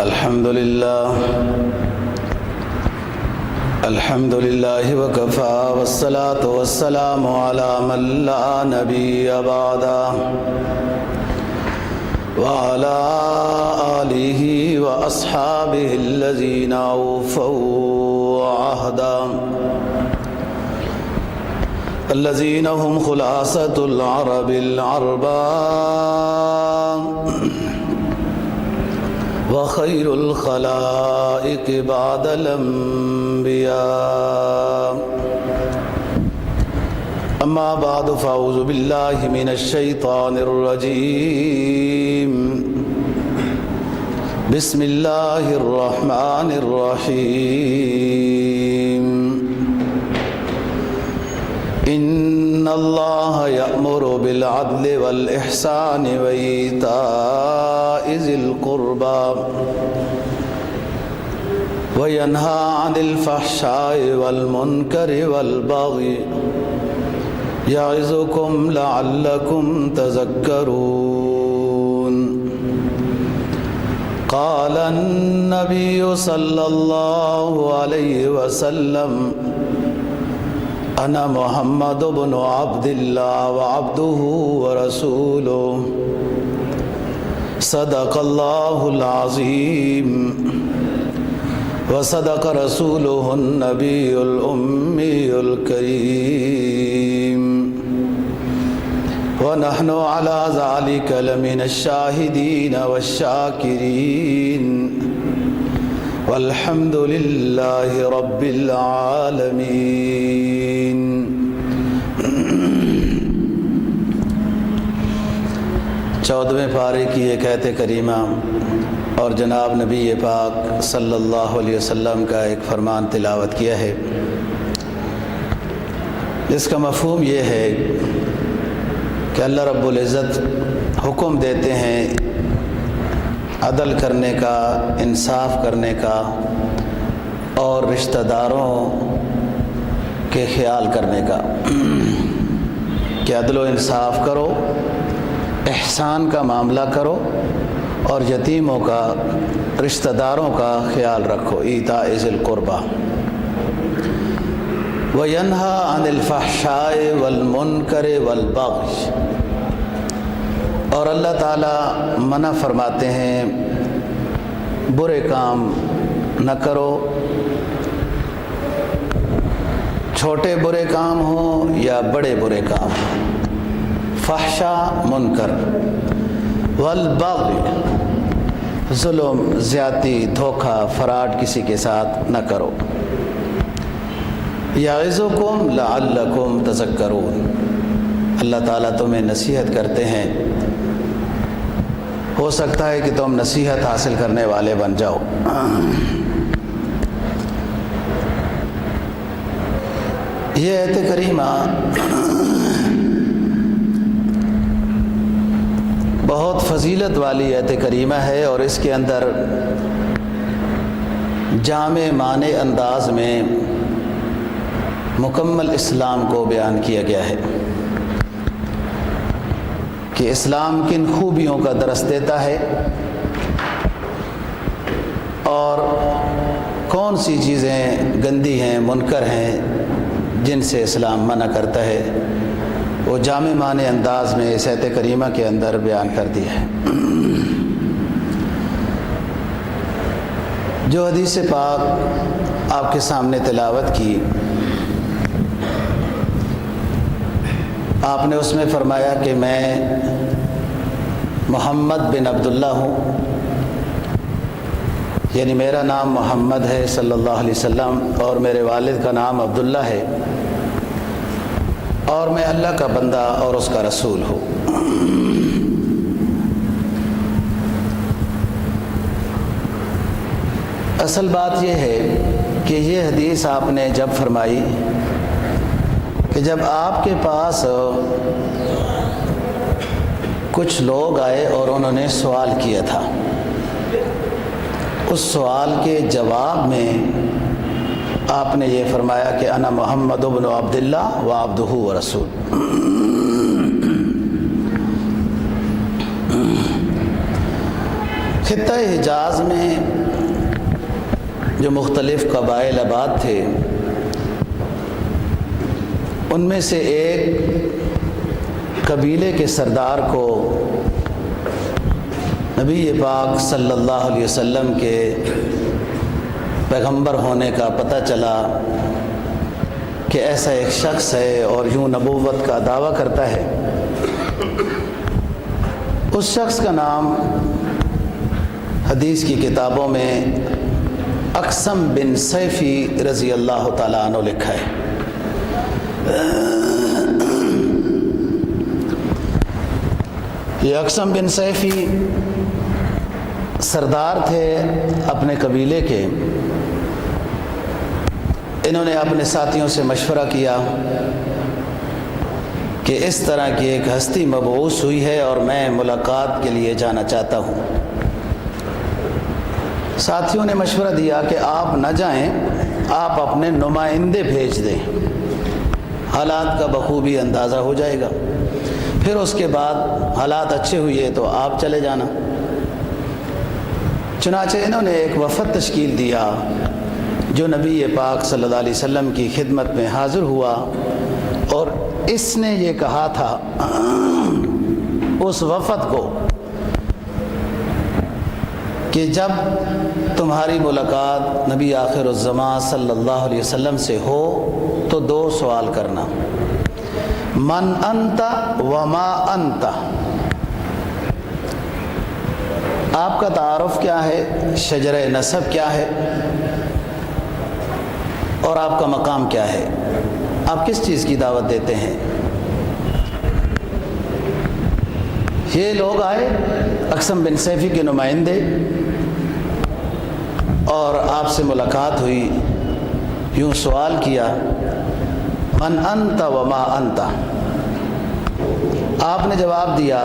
الحمد لله وكفى والصلاة والسلام على من لا نبي بعده وعلى آله وأصحابه الذين أوفوا عهدا الذين هم خلاصة العرب العرباء وخير الخلائق بعد الأنبياء أما بعد فأعوذ بالله من الشيطان الرجيم بسم الله الرحمن الرحيم إن الله يأمر بالعدل والإحسان وإيتاء ذي القربى وينهى عن الفحشاء والمنكر والبغي يعظكم لعلكم تذكرون قال النبي صلى الله عليه وسلم أنا محمد بن عبد الله وعبده ورسوله صدق الله العظيم وصدق رسوله النبي الأمي الكريم ونحن على ذلك لمن الشاهدين والشاكرين والحمد لله رب العالمين. چودھویں پارے کی ایک آیت کریمہ اور جناب نبی پاک صلی اللہ علیہ وسلم کا ایک فرمان تلاوت کیا ہے. اس کا مفہوم یہ ہے کہ اللہ رب العزت حکم دیتے ہیں عدل کرنے کا، انصاف کرنے کا اور رشتہ داروں کے خیال کرنے کا کہ عدل و انصاف کرو، احسان کا معاملہ کرو اور یتیموں کا، رشتہ داروں کا خیال رکھو. ایتاء ذی القربیٰ وینہی عن الفحشاء والمنکر والبغی، اور اللہ تعالیٰ منع فرماتے ہیں برے کام نہ کرو، چھوٹے برے کام ہوں یا بڑے برے کام ہوں، فحشا منکر، والبغی ظلم، زیادتی، دھوکہ، فراڈ کسی کے ساتھ نہ کرو. یعظکم لعلکم تذکرون، اللہ تعالیٰ تمہیں نصیحت کرتے ہیں، ہو سکتا ہے کہ تم نصیحت حاصل کرنے والے بن جاؤ. یہ آیت کریمہ بہت فضیلت والی آیت کریمہ ہے اور اس کے اندر جامع معنی انداز میں مکمل اسلام کو بیان کیا گیا ہے کہ اسلام کن خوبیوں کا درس دیتا ہے اور کون سی چیزیں گندی ہیں، منکر ہیں، جن سے اسلام منع کرتا ہے. وہ جامع معنی انداز میں اس آیت کریمہ کے اندر بیان کر دیا ہے. جو حدیث پاک آپ کے سامنے تلاوت کی، آپ نے اس میں فرمایا کہ میں محمد بن عبداللہ ہوں، یعنی میرا نام محمد ہے صلی اللہ علیہ وسلم اور میرے والد کا نام عبداللہ ہے اور میں اللہ کا بندہ اور اس کا رسول ہوں. اصل بات یہ ہے کہ یہ حدیث آپ نے جب فرمائی کہ جب آپ کے پاس کچھ لوگ آئے اور انہوں نے سوال کیا تھا، اس سوال کے جواب میں آپ نے یہ فرمایا کہ انا محمد بن عبداللہ و عبدہ و رسول. خطہ حجاز میں جو مختلف قبائل آباد تھے ان میں سے ایک قبیلے کے سردار کو نبی پاک صلی اللہ علیہ وسلم کے پیغمبر ہونے کا پتہ چلا کہ ایسا ایک شخص ہے اور یوں نبوت کا دعویٰ کرتا ہے۔ اس شخص کا نام حدیث کی کتابوں میں اقسم بن سیفی رضی اللہ تعالیٰ عنہ لکھا ہے۔ یہ اقسم بن سیفی سردار تھے اپنے قبیلے کے۔ انہوں نے اپنے ساتھیوں سے مشورہ کیا کہ اس طرح کی ایک ہستی مبعوث ہوئی ہے اور میں ملاقات کے لیے جانا چاہتا ہوں۔ ساتھیوں نے مشورہ دیا کہ آپ نہ جائیں، آپ اپنے نمائندے بھیج دیں، حالات کا بخوبی اندازہ ہو جائے گا، پھر اس کے بعد حالات اچھے ہوئے تو آپ چلے جانا۔ چنانچہ انہوں نے ایک وفد تشکیل دیا جو نبی پاک صلی اللہ علیہ وسلم کی خدمت میں حاضر ہوا، اور اس نے یہ کہا تھا اس وفد کو کہ جب تمہاری ملاقات نبی آخر الزمان صلی اللہ علیہ وسلم سے ہو تو دو سوال کرنا، من انت وما انت، آپ کا تعارف کیا ہے، شجرہ نسب کیا ہے، اور آپ کا مقام کیا ہے، آپ کس چیز کی دعوت دیتے ہیں۔ یہ لوگ آئے، اقسم بن سیفی کے نمائندے، اور آپ سے ملاقات ہوئی، یوں سوال کیا، من انت وما انت۔ آپ نے جواب دیا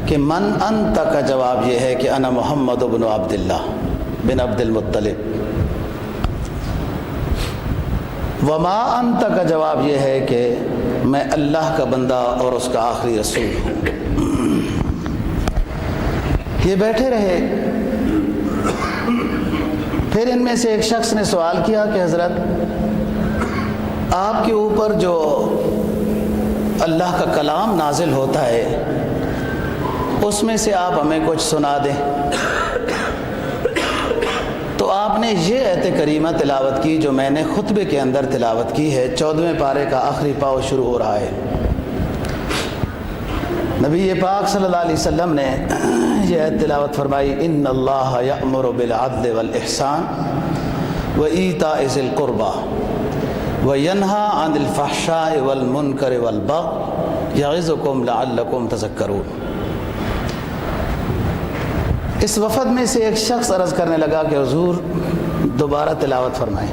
کہ من انت کا جواب یہ ہے کہ انا محمد بن عبداللہ بن عبد المطلب، وما انت کا جواب یہ ہے کہ میں اللہ کا بندہ اور اس کا آخری رسول ہوں۔ یہ بیٹھے رہے، پھر ان میں سے ایک شخص نے سوال کیا کہ حضرت آپ کے اوپر جو اللہ کا کلام نازل ہوتا ہے اس میں سے آپ ہمیں کچھ سنا دیں۔ تو آپ نے یہ آیت کریمہ تلاوت کی جو میں نے خطبے کے اندر تلاوت کی ہے، 14ویں پارے کا آخری پاؤ شروع ہو رہا ہے۔ نبی پاک صلی اللہ علیہ وسلم نے یہ آیت تلاوت فرمائی، ان اللہ یأمر بالعدل والاحسان وایتاء ذی القربى وینہی عن الفحشاء والمنکر والبغی یعظکم لعلکم تذکرون۔ اس وفد میں سے ایک شخص عرض کرنے لگا کہ حضور دوبارہ تلاوت فرمائیں۔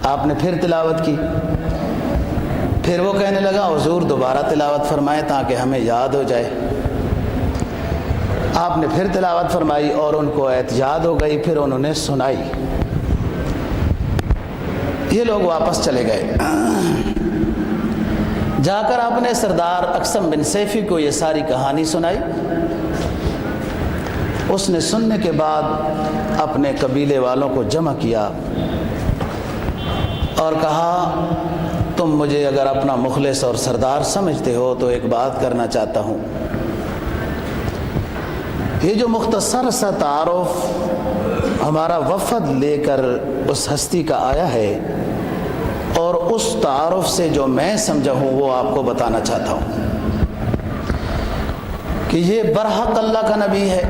آپ نے پھر تلاوت کی، پھر وہ کہنے لگا حضور دوبارہ تلاوت فرمائیں تاکہ ہمیں یاد ہو جائے۔ آپ نے پھر تلاوت فرمائی اور ان کو آیت یاد ہو گئی، پھر انہوں نے سنائی۔ یہ لوگ واپس چلے گئے، جا کر آپ نے سردار اقسم بن سیفی کو یہ ساری کہانی سنائی۔ اس نے سننے کے بعد اپنے قبیلے والوں کو جمع کیا اور کہا، تم مجھے اگر اپنا مخلص اور سردار سمجھتے ہو تو ایک بات کرنا چاہتا ہوں۔ یہ جو مختصر سا تعارف ہمارا وفد لے کر اس ہستی کا آیا ہے، اور اس تعارف سے جو میں سمجھا ہوں وہ آپ کو بتانا چاہتا ہوں کہ یہ برحق اللہ کا نبی ہے،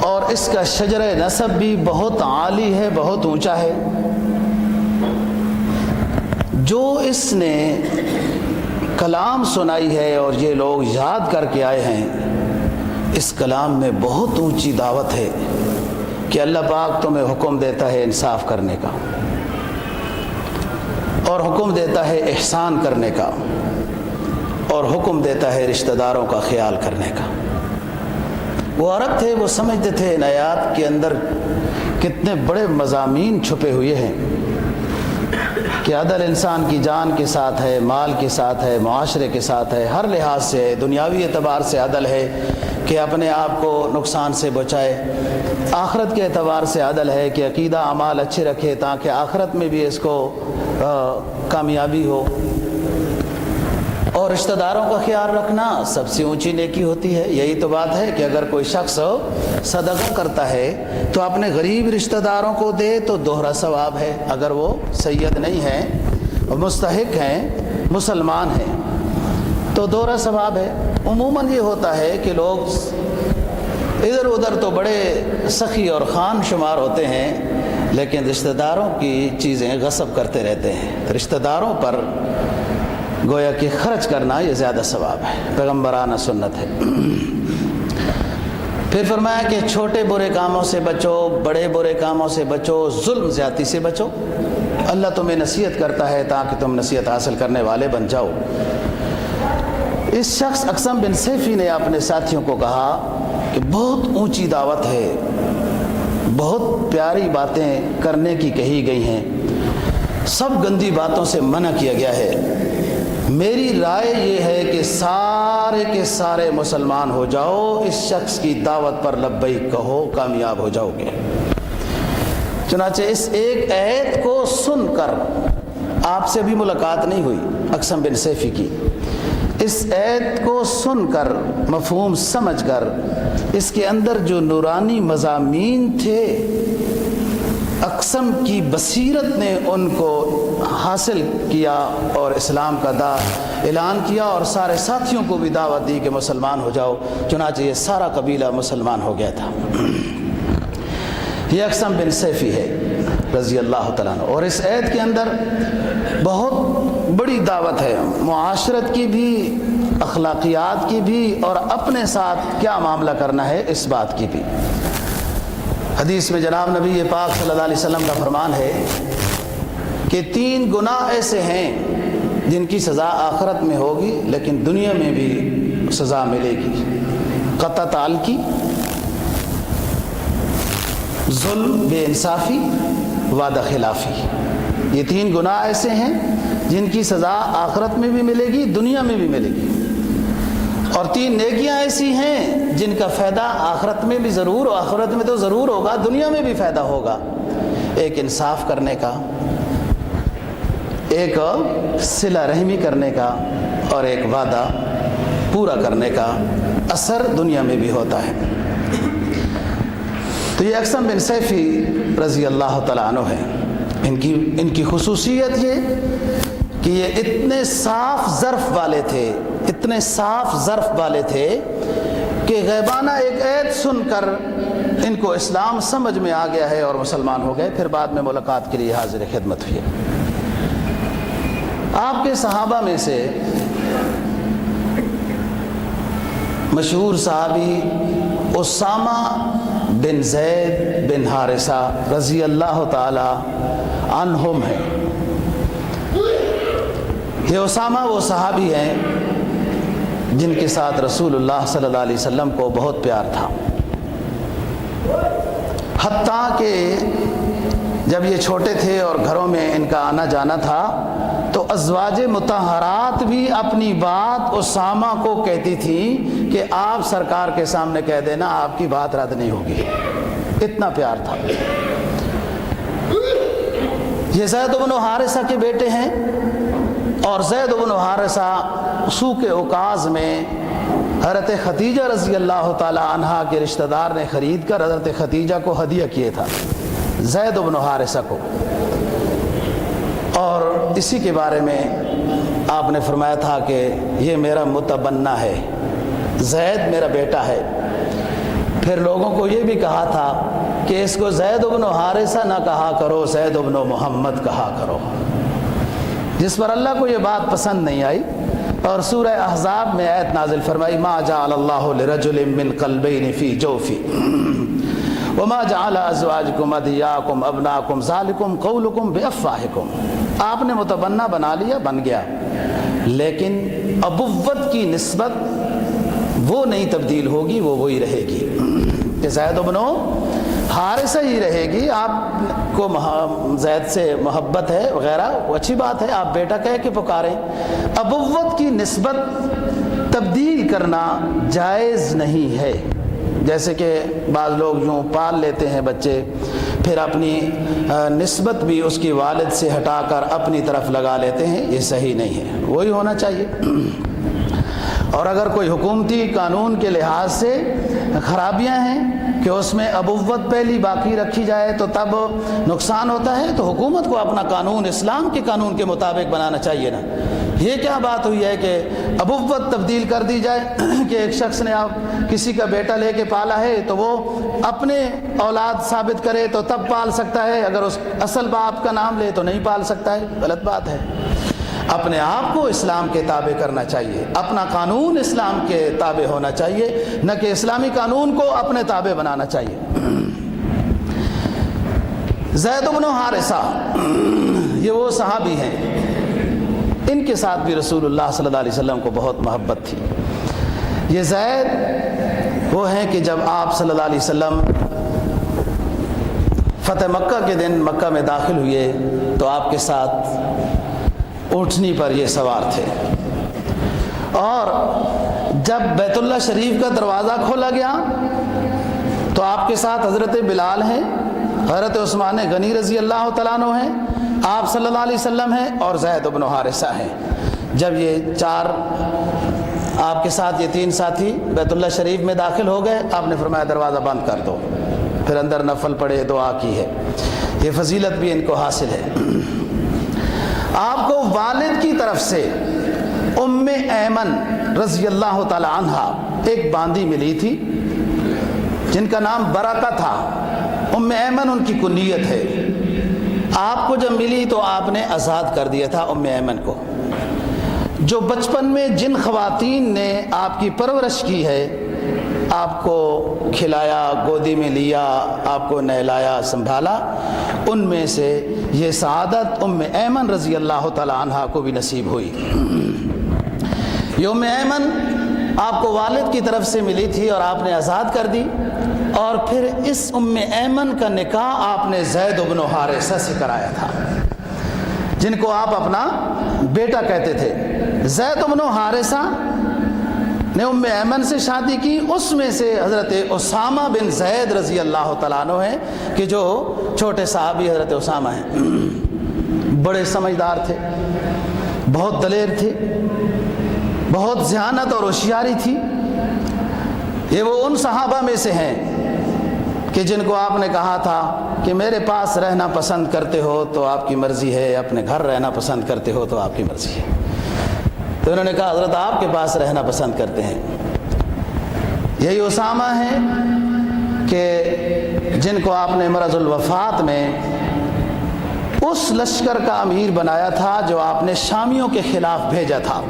اور اس کا شجرہ نسب بھی بہت عالی ہے، بہت اونچا ہے۔ جو اس نے کلام سنائی ہے اور یہ لوگ یاد کر کے آئے ہیں، اس کلام میں بہت اونچی دعوت ہے کہ اللہ پاک تمہیں حکم دیتا ہے انصاف کرنے کا، اور حکم دیتا ہے احسان کرنے کا، اور حکم دیتا ہے رشتہ داروں کا خیال کرنے کا۔ وہ عرب تھے، وہ سمجھتے تھے ان آیات کے اندر کتنے بڑے مضامین چھپے ہوئے ہیں، کہ عدل انسان کی جان کے ساتھ ہے، مال کے ساتھ ہے، معاشرے کے ساتھ ہے، ہر لحاظ سے ہے۔ دنیاوی اعتبار سے عدل ہے کہ اپنے آپ کو نقصان سے بچائے، آخرت کے اعتبار سے عدل ہے کہ عقیدہ اعمال اچھے رکھے تاکہ آخرت میں بھی اس کو کامیابی ہو، اور رشتہ داروں کا خیال رکھنا سب سے اونچی نیکی ہوتی ہے۔ یہی تو بات ہے کہ اگر کوئی شخص صدقہ کرتا ہے تو اپنے غریب رشتہ داروں کو دے تو دوہرا ثواب ہے، اگر وہ سید نہیں ہیں اور مستحق ہیں، مسلمان ہیں تو دوہرا ثواب ہے۔ عموماً یہ ہوتا ہے کہ لوگ ادھر ادھر تو بڑے سخی اور خان شمار ہوتے ہیں لیکن رشتہ داروں کی چیزیں غصب کرتے رہتے ہیں۔ رشتہ داروں پر گویا کہ خرچ کرنا یہ زیادہ ثواب ہے، پیغمبرانہ سنت ہے۔ پھر فرمایا کہ چھوٹے برے کاموں سے بچو، بڑے برے کاموں سے بچو، ظلم زیادتی سے بچو۔ اللہ تمہیں نصیحت کرتا ہے تاکہ تم نصیحت حاصل کرنے والے بن جاؤ۔ اس شخص اقسم بن سیفی نے اپنے ساتھیوں کو کہا کہ بہت اونچی دعوت ہے، بہت پیاری باتیں کرنے کی کہی گئی ہیں، سب گندی باتوں سے منع کیا گیا ہے۔ میری رائے یہ ہے کہ سارے کے سارے مسلمان ہو جاؤ، اس شخص کی دعوت پر لبیک کہو، کامیاب ہو جاؤ گے۔ چنانچہ اس ایک آیت کو سن کر آپ سے بھی ملاقات نہیں ہوئی اقسم بن سیفی کی، اس آیت کو سن کر مفہوم سمجھ کر اس کے اندر جو نورانی مضامین تھے اقسم کی بصیرت نے ان کو حاصل کیا اور اسلام کا اعلان کیا اور سارے ساتھیوں کو بھی دعوت دی کہ مسلمان ہو جاؤ۔ چنانچہ یہ سارا قبیلہ مسلمان ہو گیا تھا۔ یہ اقسم بن سیفی ہے رضی اللہ تعالیٰ عنہ، اور اس آیت کے اندر بہت بڑی دعوت ہے، معاشرت کی بھی، اخلاقیات کی بھی، اور اپنے ساتھ کیا معاملہ کرنا ہے اس بات کی بھی۔ حدیث میں جناب نبی پاک صلی اللہ علیہ وسلم کا فرمان ہے کہ 3 گناہ ایسے ہیں جن کی سزا آخرت میں ہوگی لیکن دنیا میں بھی سزا ملے گی۔ قطع تعلقی، ظلم، بے انصافی، وعدہ خلافی، یہ 3 گناہ ایسے ہیں جن کی سزا آخرت میں بھی ملے گی، دنیا میں بھی ملے گی، اور 3 نیکیاں ایسی ہیں جن کا فائدہ آخرت میں بھی ضرور، آخرت میں تو ضرور ہوگا، دنیا میں بھی فائدہ ہوگا۔ ایک انصاف کرنے کا، ایک صلہ رحمی کرنے کا، اور ایک وعدہ پورا کرنے کا اثر دنیا میں بھی ہوتا ہے۔ تو یہ اقسم بن سیفی رضی اللہ تعالیٰ عنہ ہے۔ ان کی خصوصیت یہ کہ یہ اتنے صاف ظرف والے تھے، اتنے صاف ظرف والے تھے کہ غیبانہ ایک آیت سن کر ان کو اسلام سمجھ میں آ گیا ہے اور مسلمان ہو گئے، پھر بعد میں ملاقات کے لیے حاضر خدمت ہوئی۔ آپ کے صحابہ میں سے مشہور صحابی اسامہ بن زید بن حارثہ رضی اللہ تعالی عنہم ہیں۔ یہ اسامہ وہ صحابی ہیں جن کے ساتھ رسول اللہ صلی اللہ علیہ وسلم کو بہت پیار تھا، حتیٰ کہ جب یہ چھوٹے تھے اور گھروں میں ان کا آنا جانا تھا تو ازواج مطہرات بھی اپنی بات اسامہ کو کہتی تھیں کہ آپ سرکار کے سامنے کہہ دینا آپ کی بات رد نہیں ہوگی، اتنا پیار تھا۔ یہ زید بن حارثہ کے بیٹے ہیں، اور زید بن حارثہ سوق عکاظ میں حضرت خدیجہ رضی اللہ تعالی عنہا کے رشتہ دار نے خرید کر حضرت خدیجہ کو ہدیہ کیے تھا، زید بن حارثہ کو، اور اسی کے بارے میں آپ نے فرمایا تھا کہ یہ میرا متبنہ ہے، زید میرا بیٹا ہے۔ پھر لوگوں کو یہ بھی کہا تھا کہ اس کو زید بن حارثہ نہ کہا کرو، زید بن محمد کہا کرو، جس پر اللہ کو یہ بات پسند نہیں آئی، اور سورہ احزاب میں آیت نازل فرمائی ما جعل اللہ لرجل من قلبین فی جوفی وما جعل ازواجکم ادعیاکم ابناکم ذالکم قولکم بافواہکم۔ آپ نے متبنہ بنا لیا، بن گیا، لیکن ابوت کی نسبت وہ نہیں تبدیل ہوگی، وہ وہی رہے گی کہ زید بن حارثہ ہی رہے گی، آپ کو زید سے محبت ہے وغیرہ، وہ اچھی بات ہے، آپ بیٹا کہہ کے پکاریں۔ ابوت کی نسبت تبدیل کرنا جائز نہیں ہے، جیسے کہ بعض لوگ یوں پال لیتے ہیں بچے، پھر اپنی نسبت بھی اس کی والد سے ہٹا کر اپنی طرف لگا لیتے ہیں، یہ صحیح نہیں ہے، وہی ہونا چاہیے۔ اور اگر کوئی حکومتی قانون کے لحاظ سے خرابیاں ہیں کہ اس میں ابوت پہلی باقی رکھی جائے تو تب نقصان ہوتا ہے، تو حکومت کو اپنا قانون اسلام کے قانون کے مطابق بنانا چاہیے نا۔ یہ کیا بات ہوئی ہے کہ ابوت تبدیل کر دی جائے کہ ایک شخص نے آپ کسی کا بیٹا لے کے پالا ہے تو وہ اپنے اولاد ثابت کرے تو تب پال سکتا ہے، اگر اس اصل باپ کا نام لے تو نہیں پال سکتا ہے، غلط بات ہے۔ اپنے آپ کو اسلام کے تابع کرنا چاہیے، اپنا قانون اسلام کے تابع ہونا چاہیے، نہ کہ اسلامی قانون کو اپنے تابع بنانا چاہیے۔ زید بن حارثہ یہ وہ صحابی ہیں، ان کے ساتھ بھی رسول اللہ صلی اللہ علیہ وسلم کو بہت محبت تھی۔ یہ زید وہ ہیں کہ جب آپ صلی اللہ علیہ وسلم فتح مکہ کے دن مکہ میں داخل ہوئے تو آپ کے ساتھ اونٹنی پر یہ سوار تھے، اور جب بیت اللہ شریف کا دروازہ کھولا گیا تو آپ کے ساتھ حضرت بلال ہیں، حضرت عثمان غنی رضی اللہ تعالیٰ عنہ ہیں، آپ صلی اللہ علیہ وسلم ہیں اور زید بن حارثہ ہیں۔ جب یہ چار آپ کے ساتھ یہ تین ساتھی بیت اللہ شریف میں داخل ہو گئے، آپ نے فرمایا دروازہ بند کر دو، پھر اندر نفل پڑھے، دعا کی ہے، یہ فضیلت بھی ان کو حاصل ہے۔ آپ کو والد کی طرف سے ام ایمن رضی اللہ تعالی عنہا ایک باندی ملی تھی جن کا نام برکہ تھا، ام ایمن ان کی کنیت ہے۔ آپ کو جب ملی تو آپ نے آزاد کر دیا تھا ام ایمن کو۔ جو بچپن میں جن خواتین نے آپ کی پرورش کی ہے، آپ کو کھلایا، گودی میں لیا، آپ کو نہلایا، سنبھالا، ان میں سے یہ سعادت ام ایمن رضی اللہ تعالی عنہا کو بھی نصیب ہوئی۔ یہ ام ایمن آپ کو والد کی طرف سے ملی تھی اور آپ نے آزاد کر دی، اور پھر اس ام ایمن کا نکاح آپ نے زید بن حارثہ سے کرایا تھا، جن کو آپ اپنا بیٹا کہتے تھے۔ زید بن حارثہ نے ام ایمن سے شادی کی، اس میں سے حضرت اسامہ بن زید رضی اللہ تعالیٰ عنہ ہیں کہ جو چھوٹے صحابی حضرت اسامہ ہیں، بڑے سمجھدار تھے، بہت دلیر تھے، بہت ذہانت اور ہوشیاری تھی۔ یہ وہ ان صحابہ میں سے ہیں کہ جن کو آپ نے کہا تھا کہ میرے پاس رہنا پسند کرتے ہو تو آپ کی مرضی ہے، اپنے گھر رہنا پسند کرتے ہو تو آپ کی مرضی ہے۔ تو انہوں نے کہا حضرت آپ کے پاس رہنا پسند کرتے ہیں۔ یہی اسامہ ہیں کہ جن کو آپ نے مرض الوفات میں اس لشکر کا امیر بنایا تھا جو آپ نے شامیوں کے خلاف بھیجا تھا،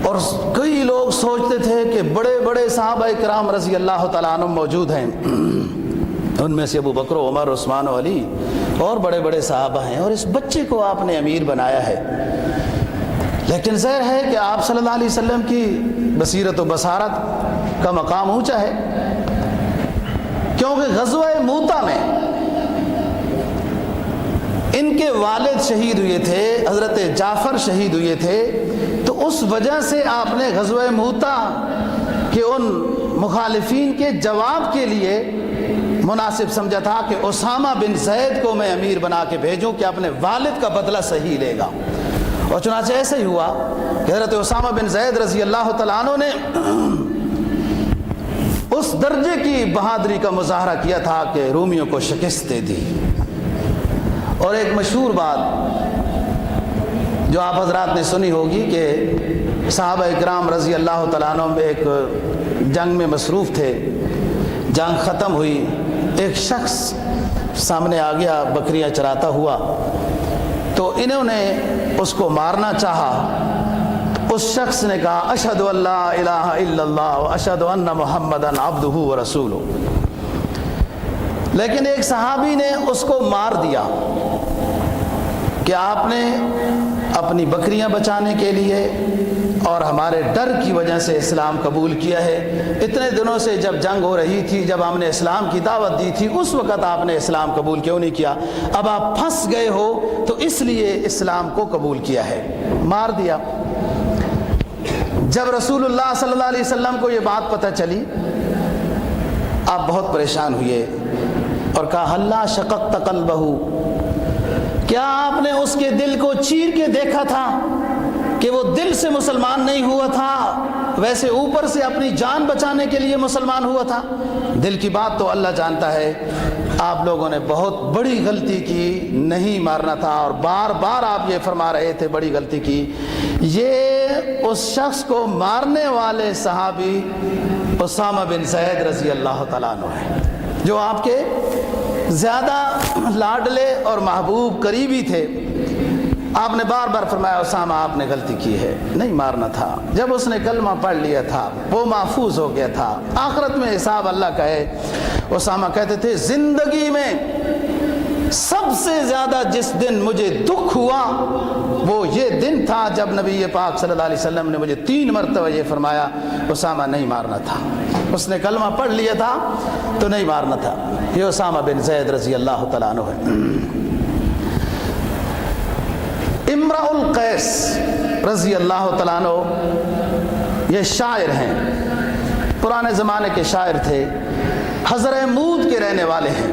اور کئی لوگ سوچتے تھے کہ بڑے بڑے صحابہ کرام رضی اللہ تعالیٰ عنہ موجود ہیں، ان میں سے ابو بکر، عمر، عثمان و علی اور بڑے بڑے صحابہ ہیں، اور اس بچے کو آپ نے امیر بنایا ہے۔ لیکن ظاہر ہے کہ آپ صلی اللہ علیہ وسلم کی بصیرت و بصارت کا مقام اونچا ہے، کیونکہ غزوہ موتا میں ان کے والد شہید ہوئے تھے، حضرت جعفر شہید ہوئے تھے، تو اس وجہ سے آپ نے غزوہ موتا کے ان مخالفین کے جواب کے لیے مناسب سمجھا تھا کہ اسامہ بن زید کو میں امیر بنا کے بھیجوں کہ اپنے والد کا بدلہ صحیح لے گا، اور چنانچہ ایسا ہی ہوا کہ حضرت اسامہ بن زید رضی اللہ تعالیٰ عنہ نے اس درجے کی بہادری کا مظاہرہ کیا تھا کہ رومیوں کو شکست دے دی۔ اور ایک مشہور بات جو آپ حضرات نے سنی ہوگی کہ صحابہ اکرام رضی اللہ تعالیٰ عنہ ایک جنگ میں مصروف تھے، جنگ ختم ہوئی، ایک شخص سامنے آ گیا بکریاں چراتا ہوا، تو انہوں نے اس کو مارنا چاہا، اس شخص نے کہا اشہد ان لا الہ الا اللہ و اشہد ان محمدا عبدہ و رسولہ، لیکن ایک صحابی نے اس کو مار دیا کہ آپ نے اپنی بکریاں بچانے کے لیے اور ہمارے ڈر کی وجہ سے اسلام قبول کیا ہے۔ اتنے دنوں سے جب جنگ ہو رہی تھی، جب ہم نے اسلام کی دعوت دی تھی، اس وقت آپ نے اسلام قبول کیوں نہیں کیا؟ اب آپ پھنس گئے ہو تو اس لیے اسلام کو قبول کیا ہے، مار دیا۔ جب رسول اللہ صلی اللہ علیہ وسلم کو یہ بات پتہ چلی، آپ بہت پریشان ہوئے اور کہا ہلا شققت قلبہ، کیا آپ نے اس کے دل کو چیر کے دیکھا تھا کہ وہ دل سے مسلمان نہیں ہوا تھا، ویسے اوپر سے اپنی جان بچانے کے لیے مسلمان ہوا تھا؟ دل کی بات تو اللہ جانتا ہے۔ آپ لوگوں نے بہت بڑی غلطی کی، نہیں مارنا تھا، اور بار بار آپ یہ فرما رہے تھے بڑی غلطی کی۔ یہ اس شخص کو مارنے والے صحابی اسامہ بن زید رضی اللہ تعالیٰ عنہ ہے، جو آپ کے زیادہ لاڈلے اور محبوب قریبی تھے۔ آپ نے بار بار فرمایا اسامہ آپ نے غلطی کی ہے، نہیں مارنا تھا۔ جب اس نے کلمہ پڑھ لیا تھا، وہ محفوظ ہو گیا تھا، آخرت میں حساب اللہ کا ہے۔ اسامہ کہتے تھے زندگی میں سب سے زیادہ جس دن مجھے دکھ ہوا وہ یہ دن تھا جب نبی پاک صلی اللہ علیہ وسلم نے مجھے 3 مرتبہ یہ فرمایا اسامہ نہیں مارنا تھا۔ اس نے کلمہ پڑھ لیا تھا تو نہیں مارنا تھا۔ یہ اسامہ بن زید رضی اللہ تعالیٰ عنہ ہے۔ امرؤ القیس رضی اللہ تعالیٰ عنہ یہ شاعر ہیں، پرانے زمانے کے شاعر تھے، حضرموت کے رہنے والے ہیں،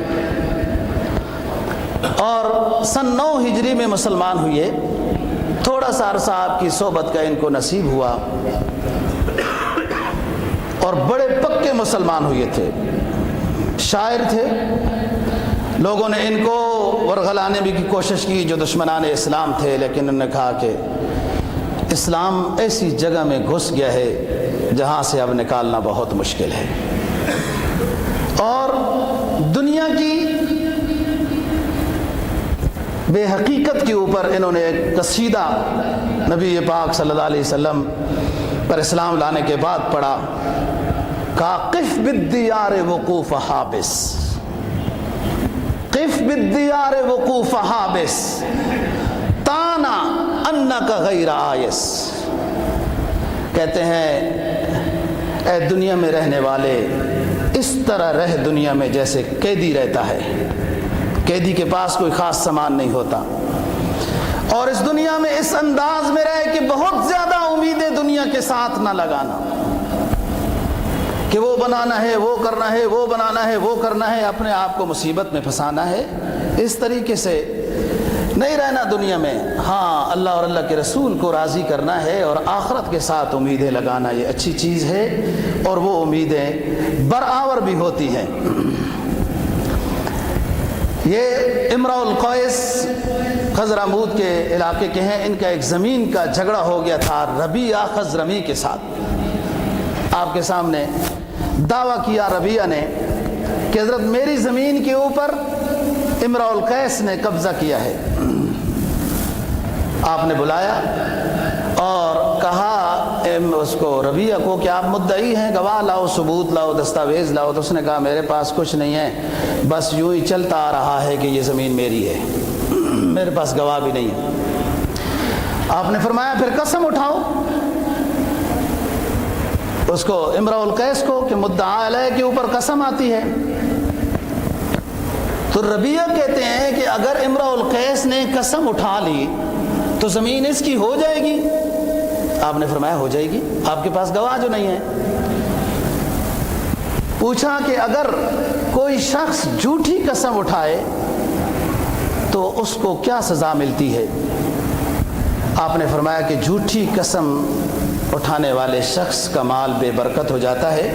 اور سن 9 ہجری میں مسلمان ہوئے۔ تھوڑا سا عرصہ آپ کی صحبت کا ان کو نصیب ہوا اور بڑے پکے مسلمان ہوئے تھے، شاعر تھے۔ لوگوں نے ان کو ورغلانے بھی کی کوشش کی جو دشمنان اسلام تھے، لیکن انہوں نے کہا کہ اسلام ایسی جگہ میں گھس گیا ہے جہاں سے اب نکالنا بہت مشکل ہے، اور دنیا کی بے حقیقت کے اوپر انہوں نے ایک قصیدہ نبی پاک صلی اللہ علیہ وسلم پر اسلام لانے کے بعد پڑھا، کہا قف بالدیار وقوف حابس، قف بالدیار وقوف حابس تانا انک غیر آیس۔ کہتے ہیں اے دنیا میں رہنے والے، اس طرح رہ دنیا میں جیسے قیدی رہتا ہے، قیدی کے پاس کوئی خاص سامان نہیں ہوتا، اور اس دنیا میں اس انداز میں رہے کہ بہت زیادہ امیدیں دنیا کے ساتھ نہ لگانا، کہ وہ بنانا ہے، وہ کرنا ہے، وہ بنانا ہے، وہ کرنا ہے، اپنے آپ کو مصیبت میں پھنسانا ہے۔ اس طریقے سے نہیں رہنا دنیا میں۔ ہاں، اللہ اور اللہ کے رسول کو راضی کرنا ہے اور آخرت کے ساتھ امیدیں لگانا، یہ اچھی چیز ہے، اور وہ امیدیں برآور بھی ہوتی ہیں۔ یہ امرؤ القیس خضرموت کے علاقے کے ہیں۔ ان کا ایک زمین کا جھگڑا ہو گیا تھا ربیعہ خضرمی کے ساتھ۔ آپ کے سامنے دعویٰ کیا ربیعہ نے کہ حضرت میری زمین کے اوپر امرؤ القیس نے قبضہ کیا ہے۔ آپ نے بلایا اور کہا اس کو ربیعہ کو کہ آپ مدعی ہیں، گواہ لاؤ، ثبوت لاؤ، دستاویز لاؤ۔ تو اس نے کہا میرے پاس کچھ نہیں ہے، بس یوں ہی چلتا آ رہا ہے کہ یہ زمین میری ہے، میرے پاس گواہ بھی نہیں ہے۔ آپ نے فرمایا پھر قسم اٹھاؤ اس کو، امرؤ القیس کو، کہ مدعا علیہ کے اوپر قسم آتی ہے۔ تو ربیعہ کہتے ہیں کہ اگر امرؤ القیس نے قسم اٹھا لی تو زمین اس کی ہو جائے گی؟ آپ نے فرمایا ہو جائے گی، آپ کے پاس گواہ جو نہیں ہے۔ پوچھا کہ اگر کوئی شخص جھوٹی قسم اٹھائے تو اس کو کیا سزا ملتی ہے؟ آپ نے فرمایا کہ جھوٹی قسم اٹھانے والے شخص کا مال بے برکت ہو جاتا ہے،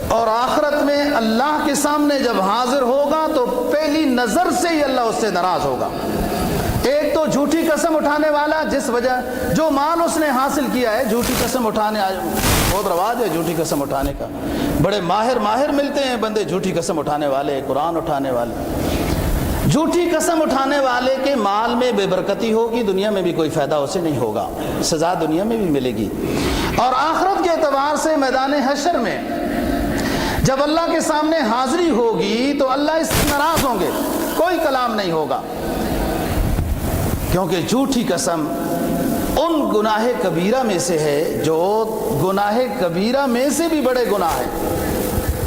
اور آخرت میں اللہ کے سامنے جب حاضر ہوگا تو پہلی نظر سے ہی اللہ اس سے ناراض ہوگا۔ ایک تو جھوٹی قسم اٹھانے والا، جس وجہ جو مال اس نے حاصل کیا ہے، جھوٹی قسم اٹھانے، بہت رواج ہے جھوٹی قسم اٹھانے کا، بڑے ماہر ملتے ہیں بندے جھوٹی قسم اٹھانے والے، قرآن اٹھانے والے۔ جھوٹی قسم اٹھانے والے کے مال میں بے برکتی ہوگی، دنیا میں بھی کوئی فائدہ اسے نہیں ہوگا، سزا دنیا میں بھی ملے گی، اور آخرت کے اعتبار سے میدان حشر میں جب اللہ کے سامنے حاضری ہوگی تو اللہ اس سے ناراض ہوں گے، کوئی کلام نہیں ہوگا، کیونکہ جھوٹی قسم ان گناہ کبیرہ میں سے ہے جو گناہ کبیرہ میں سے بھی بڑے گناہ ہیں۔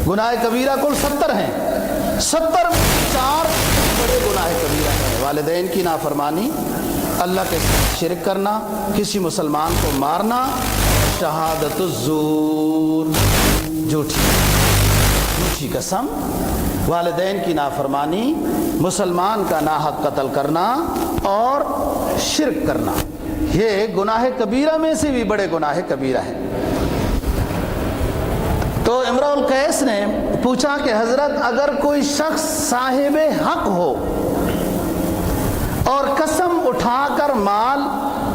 گناہ کبیرہ کل 70 ہیں، 70 میں 4 بڑے گناہ کبیرہ ہیں۔ والدین کی نافرمانی، اللہ کے ساتھ شرک کرنا، کسی مسلمان کو مارنا، شہادت الزور، جھوٹی قسم، والدین کی نافرمانی، مسلمان کا ناحق قتل کرنا اور شرک کرنا، یہ گناہ کبیرہ میں سے بھی بڑے گناہ کبیرہ ہیں۔ تو امرؤ القیس نے پوچھا کہ حضرت اگر کوئی شخص صاحب حق ہو اور قسم اٹھا کر مال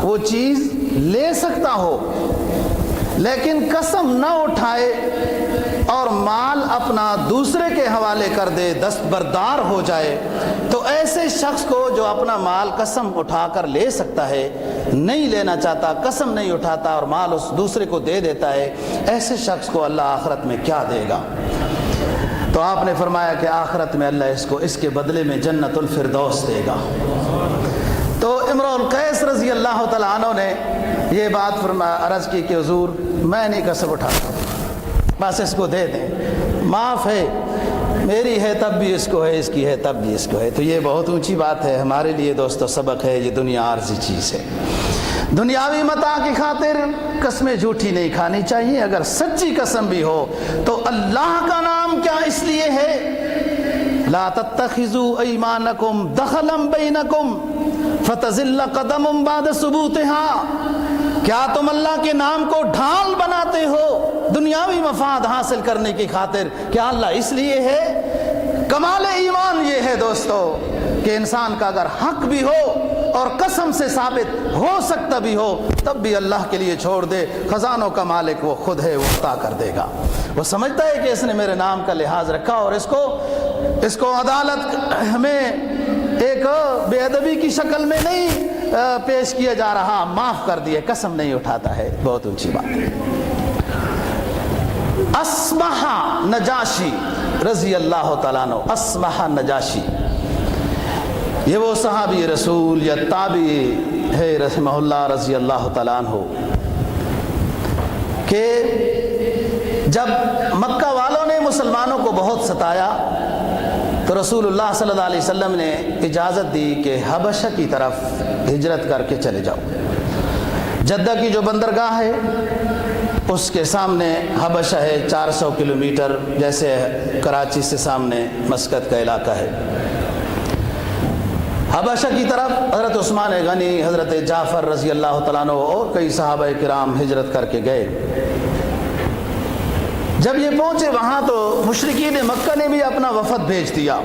وہ چیز لے سکتا ہو لیکن قسم نہ اٹھائے اور مال اپنا دوسرے کے حوالے کر دے، دستبردار ہو جائے، تو ایسے شخص کو جو اپنا مال قسم اٹھا کر لے سکتا ہے نہیں لینا چاہتا، قسم نہیں اٹھاتا اور مال اس دوسرے کو دے دیتا ہے، ایسے شخص کو اللہ آخرت میں کیا دے گا؟ تو آپ نے فرمایا کہ آخرت میں اللہ اس کے بدلے میں جنت الفردوس دے گا۔ تو امرؤ القیس رضی اللہ تعالیٰ عنہ نے یہ بات عرض کی کہ حضور میں نہیں قسم اٹھاتا، بس اس کو دے دیں، معاف ہے، میری ہے تب بھی اس کو ہے، اس کی ہے تب بھی اس کو ہے۔ تو یہ بہت اونچی بات ہے ہمارے لیے دوستو، سبق ہے، یہ دنیا عارضی چیز ہے، دنیاوی متاع کی خاطر قسمیں جھوٹی نہیں کھانی چاہیے۔ اگر سچی قسم بھی ہو تو اللہ کا نام کیا اس لیے ہے، لا تتخذوا ایمانکم دخلا بینکم فتزل قدم بعد ثبوتها، کیا تم اللہ کے نام کو ڈھال بناتے ہو دنیاوی مفاد حاصل کرنے کی خاطر؟ کیا اللہ اس لیے ہے؟ کمال ایمان یہ ہے دوستو کہ انسان کا اگر حق بھی ہو اور قسم سے ثابت ہو سکتا بھی ہو تب بھی اللہ کے لیے چھوڑ دے، خزانوں کا مالک وہ خود ہے، وہ عطا کر دے گا۔ وہ سمجھتا ہے کہ اس نے میرے نام کا لحاظ رکھا اور اس کو عدالت ہمیں ایک بے ادبی کی شکل میں نہیں پیش کیا جا رہا، معاف کر دیے، قسم نہیں اٹھاتا ہے، بہت اونچی بات ہے۔ اسمح نجاشی رضی اللہ تعالیٰ عنہ، اسمح نجاشی یہ وہ صحابی رسول یا تابعی ہے رحمہ اللہ رضی اللہ تعالیٰ عنہ کہ جب مکہ والوں نے مسلمانوں کو بہت ستایا تو رسول اللہ صلی اللہ علیہ وسلم نے اجازت دی کہ حبشہ کی طرف ہجرت کر کے چلے جاؤ۔ جدہ کی جو بندرگاہ ہے اس کے سامنے حبشہ ہے، 400 کلومیٹر، جیسے کراچی سے سامنے مسقط کا علاقہ ہے۔ حبشہ کی طرف حضرت عثمان غنی، حضرت جعفر رضی اللہ تعالیٰ عنہ اور کئی صحابہ کرام ہجرت کر کے گئے۔ جب یہ پہنچے وہاں تو مشرکین مکہ نے بھی اپنا وفد بھیج دیا،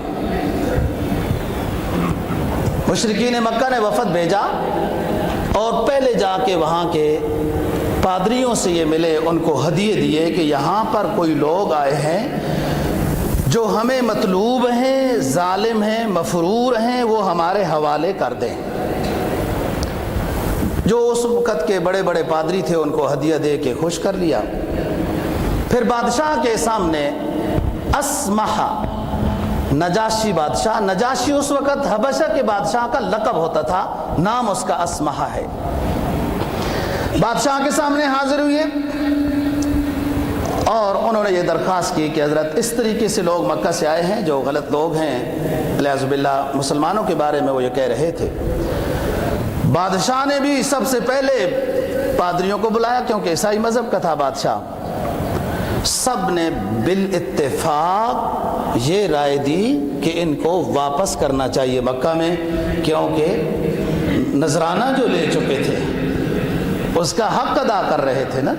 مشرکین مکہ نے وفد بھیجا اور پہلے جا کے وہاں کے پادریوں سے یہ ملے، ان کو ہدیے دیے کہ یہاں پر کوئی لوگ آئے ہیں جو ہمیں مطلوب ہیں، ظالم ہیں، مفرور ہیں، وہ ہمارے حوالے کر دیں۔ جو اس وقت کے بڑے بڑے پادری تھے ان کو ہدیہ دے کے خوش کر لیا۔ پھر بادشاہ کے سامنے اسمح نجاشی بادشاہ، نجاشی اس وقت حبشہ کے بادشاہ کا لقب ہوتا تھا، نام اس کا اسمح ہے۔ بادشاہ کے سامنے حاضر ہوئے اور انہوں نے یہ درخواست کی کہ حضرت اس طریقے سے لوگ مکہ سے آئے ہیں جو غلط لوگ ہیں، والعیاذ باللہ مسلمانوں کے بارے میں وہ یہ کہہ رہے تھے۔ بادشاہ نے بھی سب سے پہلے پادریوں کو بلایا کیونکہ عیسائی مذہب کا تھا بادشاہ، سب نے بالاتفاق یہ رائے دی کہ ان کو واپس کرنا چاہیے مکہ میں، کیونکہ نذرانہ جو لے چکے تھے اس کا حق ادا کر رہے تھے نا۔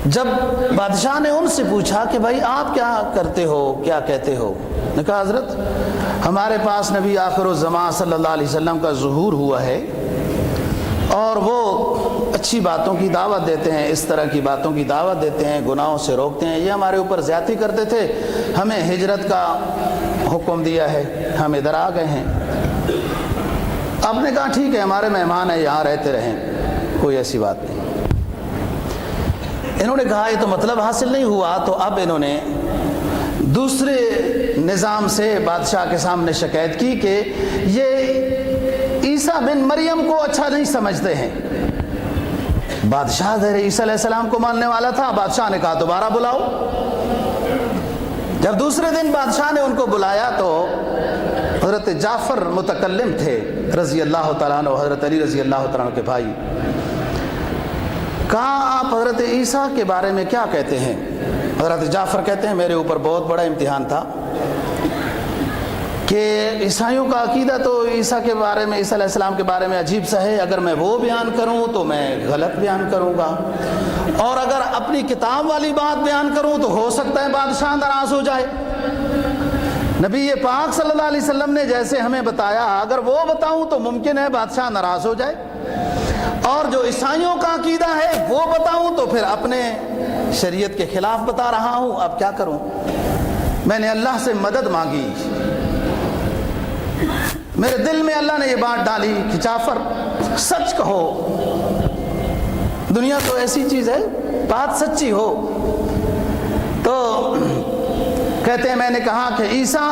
جب بادشاہ نے ان سے پوچھا کہ بھائی آپ کیا کرتے ہو، کیا کہتے ہو، نے کہا حضرت ہمارے پاس نبی آخر الزمان صلی اللہ علیہ وسلم کا ظہور ہوا ہے اور وہ اچھی باتوں کی دعوت دیتے ہیں، اس طرح کی باتوں کی دعوت دیتے ہیں، گناہوں سے روکتے ہیں، یہ ہمارے اوپر زیادتی کرتے تھے، ہمیں ہجرت کا حکم دیا ہے، ہم ادھر آ گئے ہیں۔ آپ نے کہا ٹھیک ہے، ہمارے مہمان ہیں، یہاں رہتے رہیں، کوئی ایسی بات نہیں۔ انہوں نے کہا یہ تو مطلب حاصل نہیں ہوا، تو اب انہوں نے دوسرے نظام سے بادشاہ کے سامنے شکایت کی کہ یہ عیسیٰ بن مریم کو اچھا نہیں سمجھتے ہیں۔ بادشاہ حضرت عیسیٰ علیہ السلام کو ماننے والا تھا، بادشاہ نے کہا دوبارہ بلاؤ۔ جب دوسرے دن بادشاہ نے ان کو بلایا تو حضرت جعفر متکلم تھے رضی اللہ تعالیٰ عنہ، حضرت علی رضی اللہ تعالیٰ عنہ کے بھائی۔ کہا آپ حضرت عیسیٰ کے بارے میں کیا کہتے ہیں؟ حضرت جعفر کہتے ہیں میرے اوپر بہت بڑا امتحان تھا کہ عیسائیوں کا عقیدہ تو عیسیٰ کے بارے میں، عیسیٰ علیہ السلام کے بارے میں عجیب سا ہے، اگر میں وہ بیان کروں تو میں غلط بیان کروں گا، اور اگر اپنی کتاب والی بات بیان کروں تو ہو سکتا ہے بادشاہ ناراض ہو جائے۔ نبی پاک صلی اللہ علیہ وسلم نے جیسے ہمیں بتایا، اگر وہ بتاؤں تو ممکن ہے بادشاہ ناراض ہو جائے، اور جو عیسائیوں کا عقیدہ ہے وہ بتاؤں تو پھر اپنے شریعت کے خلاف بتا رہا ہوں، اب کیا کروں؟ میں نے اللہ سے مدد مانگی، میرے دل میں اللہ نے یہ بات ڈالی کہ جعفر سچ کہو، دنیا تو ایسی چیز ہے بات سچی ہو۔ تو کہتے ہیں میں نے کہا کہ عیسیٰ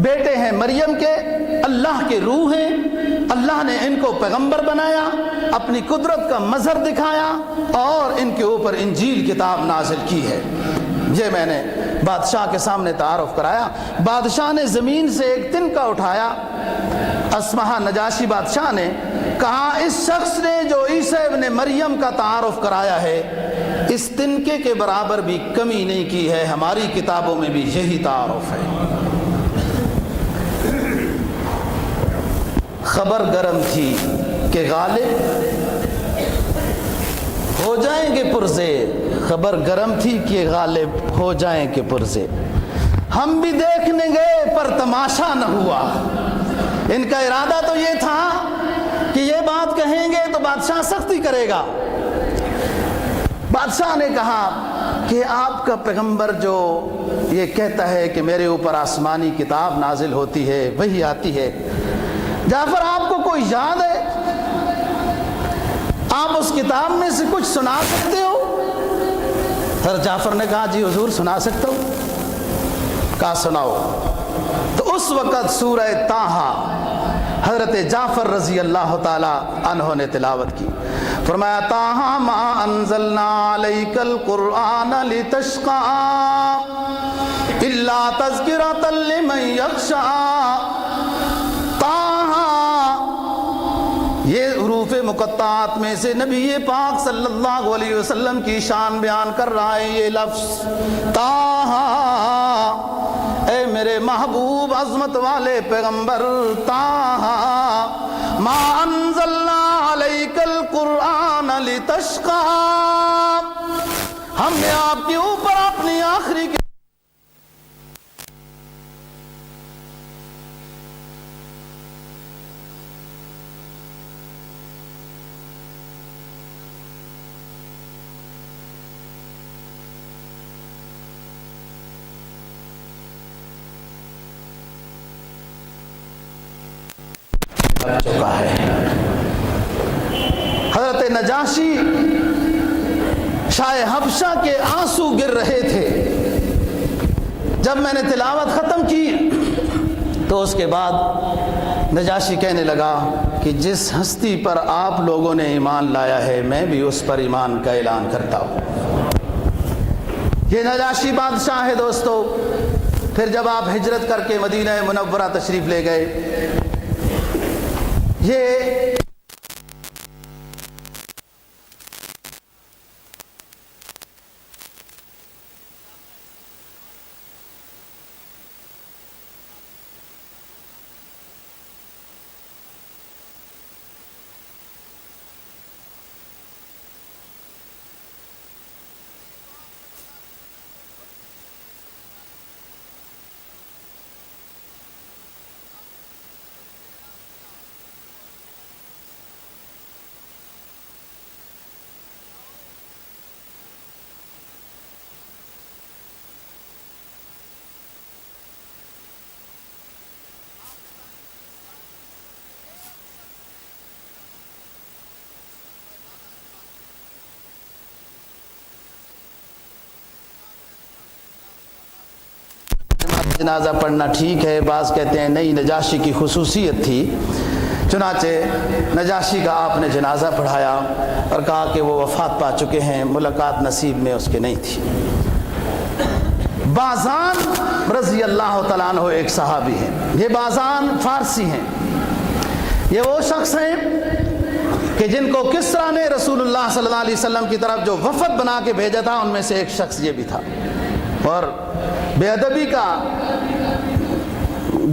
بیٹے ہیں مریم کے، اللہ کے روح ہیں، اللہ نے ان کو پیغمبر بنایا، اپنی قدرت کا مظہر دکھایا اور ان کے اوپر انجیل کتاب نازل کی ہے۔ یہ میں نے بادشاہ کے سامنے تعارف کرایا۔ بادشاہ نے زمین سے ایک تنکا اٹھایا، اسمہا نجاشی بادشاہ نے کہا اس شخص نے جو عیسیٰ ابن مریم کا تعارف کرایا ہے اس تنکے کے برابر بھی کمی نہیں کی ہے، ہماری کتابوں میں بھی یہی تعارف ہے۔ خبر گرم تھی کہ غالب ہو جائیں گے پرزے، خبر گرم تھی کہ غالب ہو جائیں گے پرزے، ہم بھی دیکھنے گئے پر تماشا نہ ہوا۔ ان کا ارادہ تو یہ تھا کہ یہ بات کہیں گے تو بادشاہ سختی کرے گا۔ بادشاہ نے کہا کہ آپ کا پیغمبر جو یہ کہتا ہے کہ میرے اوپر آسمانی کتاب نازل ہوتی ہے، وہی آتی ہے، جعفر آپ کو کوئی یاد ہے؟ آپ اس کتاب میں سے کچھ سنا سکتے ہو؟ حضرت جعفر نے کہا جی حضور سنا سکتا ہوں۔ کہا سناؤ۔ تو اس وقت سورہ طٰہٰ حضرت جعفر رضی اللہ تعالی عنہ نے تلاوت کی۔ فرمایا طٰہٰ ما انزلنا علیک القرآن لتشقیٰ الا تذکرۃ لمن یخشیٰ۔ طٰہٰ یہ حروف مقطعات میں سے نبی پاک صلی اللہ علیہ وسلم کی شان بیان کر رہا ہے یہ لفظ طٰہٰ، اے میرے محبوب عظمت والے پیغمبر، طٰہٰ ما انزلنا علیک القرآن لتشقیٰ، ہم نے آپ کے اوپر اپنی آخری چکا ہے۔ حضرت نجاشی شاہ حبشہ کے آنسو گر رہے تھے۔ جب میں نے تلاوت ختم کی تو اس کے بعد نجاشی کہنے لگا کہ جس ہستی پر آپ لوگوں نے ایمان لایا ہے میں بھی اس پر ایمان کا اعلان کرتا ہوں۔ یہ نجاشی بادشاہ ہے دوستو۔ پھر جب آپ ہجرت کر کے مدینہ منورہ تشریف لے گئے، یہ جنازہ پڑھنا ٹھیک ہے، بعض کہتے ہیں نہیں، نجاشی کی خصوصیت تھی چنانچہ نجاشی کا آپ نے جنازہ پڑھایا اور کہا کہ وہ وفات پا چکے ہیں، ملاقات نصیب میں اس کے نہیں تھی۔ بازان رضی اللہ تعالیٰ عنہ ایک صحابی ہیں، یہ بازان فارسی ہیں، یہ وہ شخص ہیں کہ جن کو کسریٰ نے رسول اللہ صلی اللہ علیہ وسلم کی طرف جو وفد بنا کے بھیجا تھا ان میں سے ایک شخص یہ بھی تھا، اور بے ادبی کا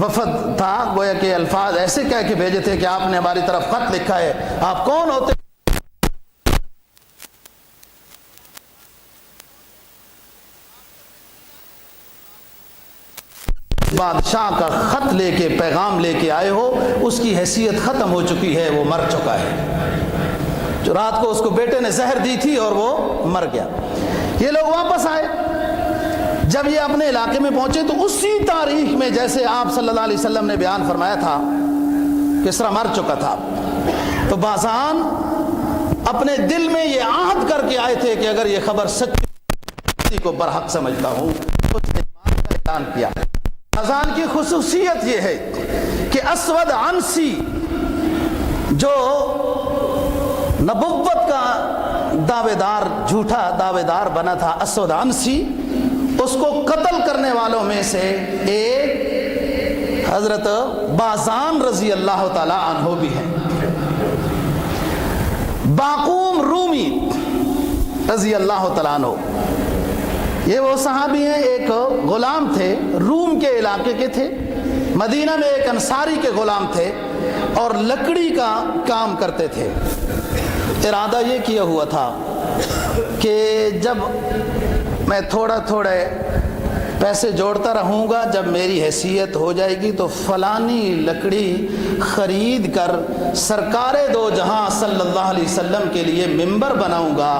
وفد تھا، گویا کہ الفاظ ایسے کہہ کے بھیجے تھے کہ آپ نے ہماری طرف خط لکھا ہے، آپ کون ہوتے؟ بادشاہ کا خط لے کے پیغام لے کے آئے ہو، اس کی حیثیت ختم ہو چکی ہے، وہ مر چکا ہے۔ جو رات کو اس کو بیٹے نے زہر دی تھی اور وہ مر گیا۔ یہ لوگ واپس آئے، جب یہ اپنے علاقے میں پہنچے تو اسی تاریخ میں جیسے آپ صلی اللہ علیہ وسلم نے بیان فرمایا تھا کسریٰ مر چکا تھا، تو بازان اپنے دل میں یہ عہد کر کے آئے تھے کہ اگر یہ خبر سچی کو برحق سمجھتا ہوں تو اس نے ایمان کا اعلان کیا۔ بازان کی خصوصیت یہ ہے کہ اسود عنسی جو نبوت کا دعوے دار، جھوٹا دعوے دار بنا تھا، اسود عنسی، اس کو قتل کرنے والوں میں سے ایک حضرت بازان رضی اللہ تعالی عنہ بھی ہیں۔ باقوم رومی رضی اللہ تعالیٰ عنہ، یہ وہ صحابی ہیں، ایک غلام تھے، روم کے علاقے کے تھے، مدینہ میں ایک انصاری کے غلام تھے اور لکڑی کا کام کرتے تھے۔ ارادہ یہ کیا ہوا تھا کہ جب میں تھوڑا تھوڑے پیسے جوڑتا رہوں گا، جب میری حیثیت ہو جائے گی تو فلانی لکڑی خرید کر سرکار دو جہاں صلی اللہ علیہ وسلم کے لیے ممبر بناؤں گا۔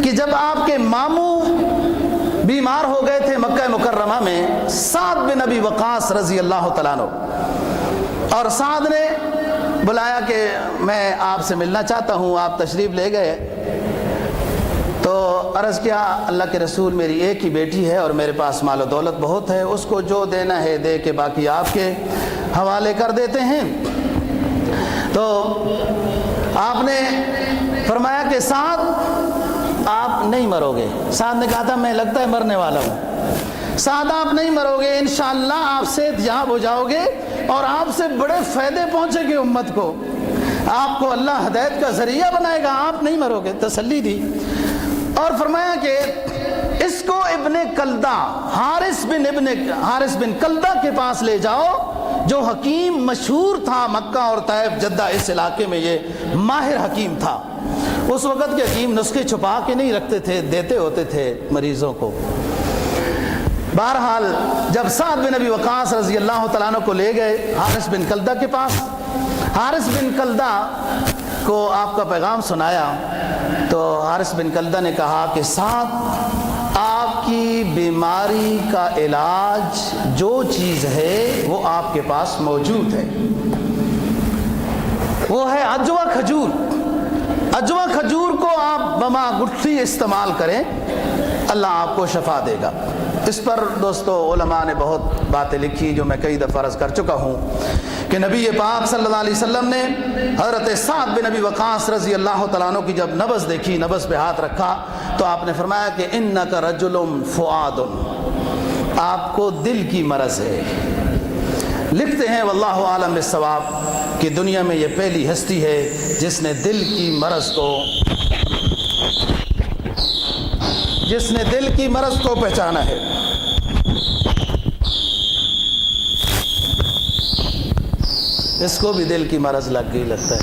کہ جب آپ کے ماموں بیمار ہو گئے تھے مکہ مکرمہ میں، سعد بن ابی وقاص رضی اللہ تعالیٰ عنہ، اور سعد نے بلایا کہ میں آپ سے ملنا چاہتا ہوں، آپ تشریف لے گئے تو عرض کیا اللہ کے رسول میری ایک ہی بیٹی ہے اور میرے پاس مال و دولت بہت ہے، اس کو جو دینا ہے دے کے باقی آپ کے حوالے کر دیتے ہیں۔ تو آپ نے فرمایا کہ سعد آپ نہیں مرو گے۔ سعد نے کہا تھا میں لگتا ہے مرنے والا ہوں۔ سعد آپ نہیں مرو گے، انشاءاللہ آپ صحت یاب ہو جاؤ گے اور آپ سے بڑے فائدے پہنچے گے امت کو، آپ کو اللہ ہدایت کا ذریعہ بنائے گا، آپ نہیں مرو گے۔ تسلی دی اور فرمایا کہ اس کو ابن کلدہ، حارث بن کلدہ کے پاس لے جاؤ، جو حکیم مشہور تھا مکہ اور طائف جدہ اس علاقے میں، یہ ماہر حکیم تھا۔ اس وقت کے حکیم نسخے چھپا کے نہیں رکھتے تھے، دیتے ہوتے تھے مریضوں کو۔ بہرحال جب سعد بن ابی وقاص رضی اللہ تعالیٰ عنہ کو لے گئے حارث بن کلدہ کے پاس، حارث بن کلدہ کو آپ کا پیغام سنایا تو حارث بن کلدہ نے کہا کہ سعد آپ کی بیماری کا علاج جو چیز ہے وہ آپ کے پاس موجود ہے، وہ ہے عجوہ کھجور۔ عجوہ کھجور کو آپ بما گٹھی استعمال کریں، اللہ آپ کو شفا دے گا۔ اس پر دوستو علماء نے بہت باتیں لکھی جو میں کئی دفعہ عرض کر چکا ہوں کہ نبی پاک صلی اللہ علیہ وسلم نے حضرت سعد بن ابی وقاص رضی اللہ تعالیٰ عنہ کی جب نبض دیکھی، نبض پہ ہاتھ رکھا تو آپ نے فرمایا کہ انک رجل فؤاد، آپ کو دل کی مرض ہے۔ لکھتے ہیں واللہ عالم بالصواب کہ دنیا میں یہ پہلی ہستی ہے جس نے دل کی مرض کو پہچانا ہے۔ اس کو بھی دل کی مرض لگ گئی لگتا ہے۔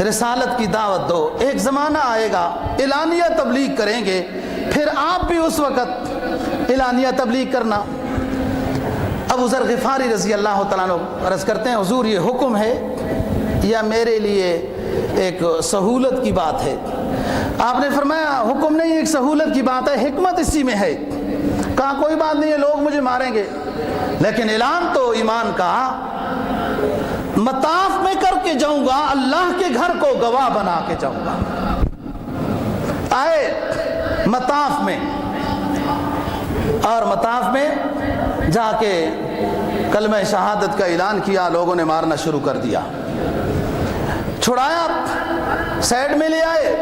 رسالت کی دعوت دو. ایک زمانہ آئے گا اعلانیہ تبلیغ کریں گے, پھر آپ بھی اس وقت اعلانیہ تبلیغ کرنا. ابو ذر غفاری رضی اللہ تعالیٰ عنہ عرض کرتے ہیں حضور یہ حکم ہے یا میرے لیے ایک سہولت کی بات ہے؟ آپ نے فرمایا حکم نہیں, ایک سہولت کی بات ہے, حکمت اسی میں ہے. کہا کوئی بات نہیں ہے, لوگ مجھے ماریں گے لیکن اعلان تو ایمان کا مطاف میں کر کے جاؤں گا, اللہ کے گھر کو گواہ بنا کے جاؤں گا. آئے مطاف میں, اور مطاف میں جا کے کلمہ شہادت کا اعلان کیا. لوگوں نے مارنا شروع کر دیا, چھڑایا, سائڈ میں لے آئے.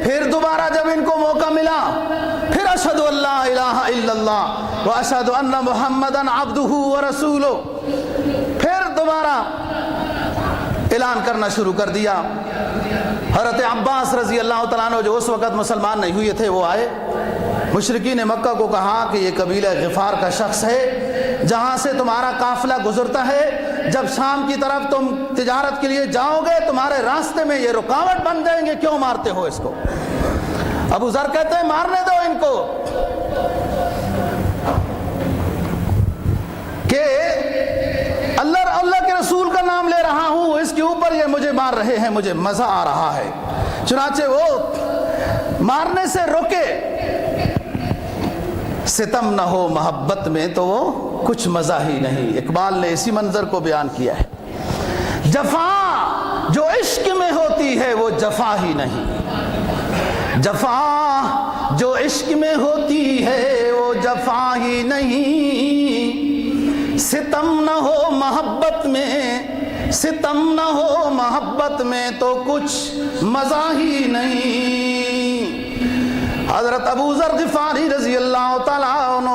پھر دوبارہ جب ان کو موقع ملا, پھر اشہد ان لا الہ الا اللہ واشہد ان محمدا عبدہ ورسولہ, پھر دوبارہ اعلان کرنا شروع کر دیا. حضرت عباس رضی اللہ تعالیٰ عنہ جو اس وقت مسلمان نہیں ہوئے تھے وہ آئے. مشرکین مکہ کو کہا کہ یہ قبیلہ غفار کا شخص ہے, جہاں سے تمہارا قافلہ گزرتا ہے, جب شام کی طرف تم تجارت کے لیے جاؤ گے تمہارے راستے میں یہ رکاوٹ بن جائیں گے, کیوں مارتے ہو اس کو؟ ابو ذر کہتے ہیں مارنے دو ان کو, کہ اللہ کے رسول کا نام لے رہا ہوں, اس کے اوپر یہ مجھے مار رہے ہیں, مجھے مزہ آ رہا ہے. چنانچہ وہ مارنے سے روکے. ستم نہ ہو محبت میں تو وہ کچھ مزہ ہی نہیں. اقبال نے اسی منظر کو بیان کیا ہے. جفا جو عشق میں ہوتی ہے وہ جفا ہی نہیں, جفا جو عشق میں ہوتی ہے وہ جفا ہی نہیں. ستم نہ ہو محبت میں, ستم نہ ہو محبت میں تو کچھ مزہ ہی نہیں. حضرت ابو ذر غفاری رضی اللہ تعالیٰ عنہ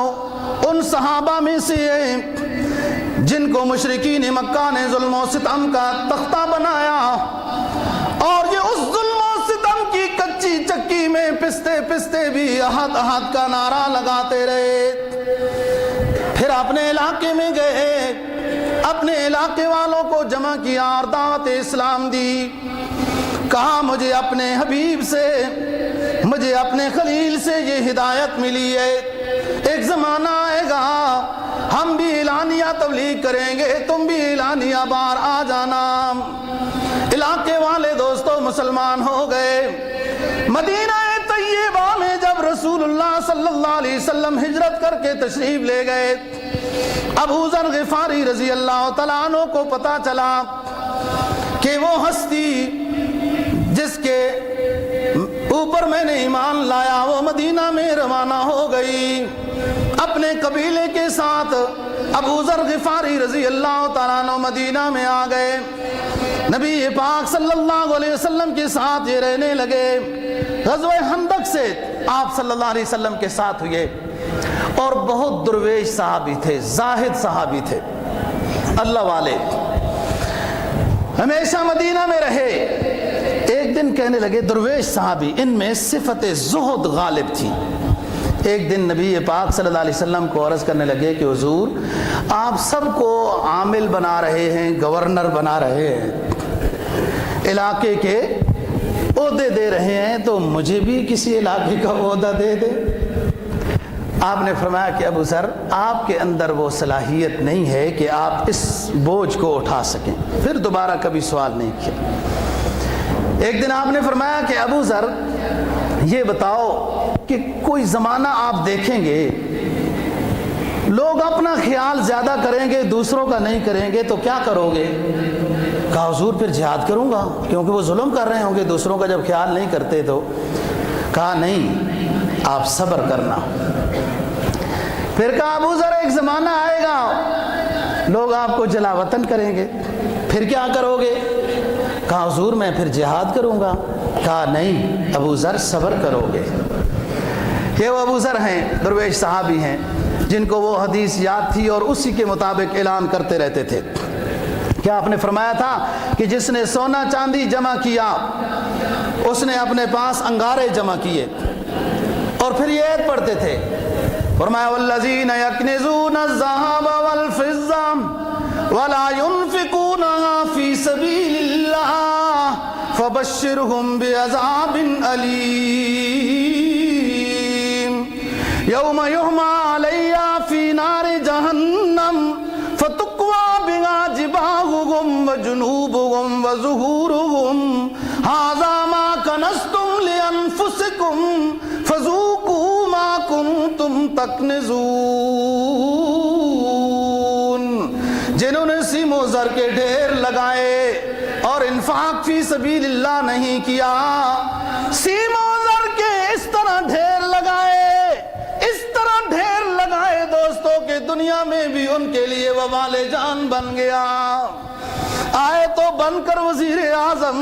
ان صحابہ میں سے جن کو مشرکین مکہ نے ظلم و ستم کا تختہ بنایا, اور یہ اس ظلم و ستم کی کچی چکی میں پستے پستے بھی احد احد کا نعرہ لگاتے رہے. پھر اپنے علاقے میں گئے, اپنے علاقے والوں کو جمع کیا اور دعوت اسلام دی. کہا مجھے اپنے حبیب سے, مجھے اپنے خلیل سے یہ ہدایت ملی ہے, ایک زمانہ آئے گا ہم بھی اعلانیہ تبلیغ کریں گے, تم بھی اعلانیہ بار آ جانا. علاقے والے دوستوں مسلمان ہو گئے. مدینہ طیبہ میں جب رسول اللہ صلی اللہ علیہ وسلم ہجرت کر کے تشریف لے گئے, ابو ذر غفاری رضی اللہ تعالیٰ عنہ کو پتا چلا کہ وہ ہستی جس کے اوپر میں نے ایمان لایا وہ مدینہ میں روانہ ہو گئی. اپنے قبیلے کے ساتھ ابو ذر غفاری رضی اللہ تعالیٰ عنہ مدینہ میں آ گئے. نبی پاک صلی اللہ علیہ وسلم کے ساتھ یہ رہنے لگے. غزوہ خندق سے آپ صلی اللہ علیہ وسلم کے ساتھ ہوئے, اور بہت درویش صحابی تھے, زاہد صحابی تھے, اللہ والے, ہمیشہ مدینہ میں رہے. ایک دن کہنے لگے درویش صحابی, ان میں صفت زہد غالب تھی. ایک دن نبی پاک صلی اللہ علیہ وسلم کو عرض کرنے لگے کہ حضور آپ سب کو عامل بنا رہے ہیں, گورنر بنا رہے ہیں, علاقے کے عہدے دے رہے ہیں, تو مجھے بھی کسی علاقے کا عہدہ دے دے. آپ نے فرمایا کہ ابو ذر آپ کے اندر وہ صلاحیت نہیں ہے کہ آپ اس بوجھ کو اٹھا سکیں. پھر دوبارہ کبھی سوال نہیں کیا. ایک دن آپ نے فرمایا کہ ابو ذر یہ بتاؤ کہ کوئی زمانہ آپ دیکھیں گے لوگ اپنا خیال زیادہ کریں گے, دوسروں کا نہیں کریں گے, تو کیا کرو گے؟ کہا حضور پھر جہاد کروں گا, کیونکہ وہ ظلم کر رہے ہوں گے, دوسروں کا جب خیال نہیں کرتے تو. کہا نہیں, آپ صبر کرنا. پھر کہا ابو ذر ایک زمانہ آئے گا لوگ آپ کو جلا وطن کریں گے, پھر کیا کرو گے؟ کہا حضور میں پھر جہاد کروں گا. کہا نہیں ابو ذر صبر کرو گے. یہ وہ ابو ذر ہیں, درویش صحابی ہیں, جن کو وہ حدیث یاد تھی اور اسی کے مطابق اعلان کرتے رہتے تھے. کیا آپ نے فرمایا تھا کہ جس نے سونا چاندی جمع کیا اس نے اپنے پاس انگارے جمع کیے, اور پھر یہ عید پڑھتے تھے, فرمایا والذین یکنزون الذھب والفضہ ولا ينفقونها فی سبیل اللہ فبشرهم بعذاب أليم يوم يحمى عليها في نار جهنم فتقوى بها جباههم وجنوبهم وظهورهم هذا ما كنزتم لأنفسكم فذوقوا ما كنتم تكنزون. جنہوں نے سیم و زر کے ڈھیر لگائے اور انفاق فی سبیل اللہ نہیں کیا، سیم و زر کے اس طرح ڈھیر لگائے، اس طرح ڈھیر لگائے دوستوں کہ دنیا میں بھی ان کے لیے وبال جان بن گیا. آئے تو بن کر وزیر اعظم،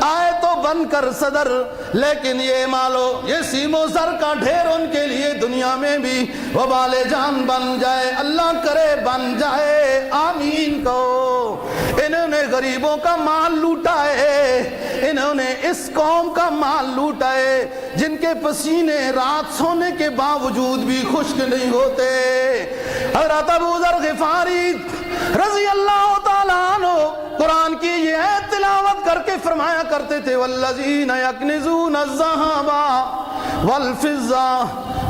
آئے تو بن کر صدر، لیکن یہ مالو یہ سیم و زر کا ڈھیر ان کے لیے دنیا میں بھی وبال جان بن جائے. اللہ کرے بن جائے، آمین کہو. انہوں نے غریبوں کا مال لوٹا ہے، انہوں نے اس قوم کا مال لوٹا ہے جن کے پسینے رات سونے کے باوجود بھی خشک نہیں ہوتے. حضرت ابو ذر غفاری رضی اللہ تعالیٰ عنہ قرآن کی یہ آیت تلاوت کر کے فرمایا کرتے تھے والذین یکنزون الذھب والفضہ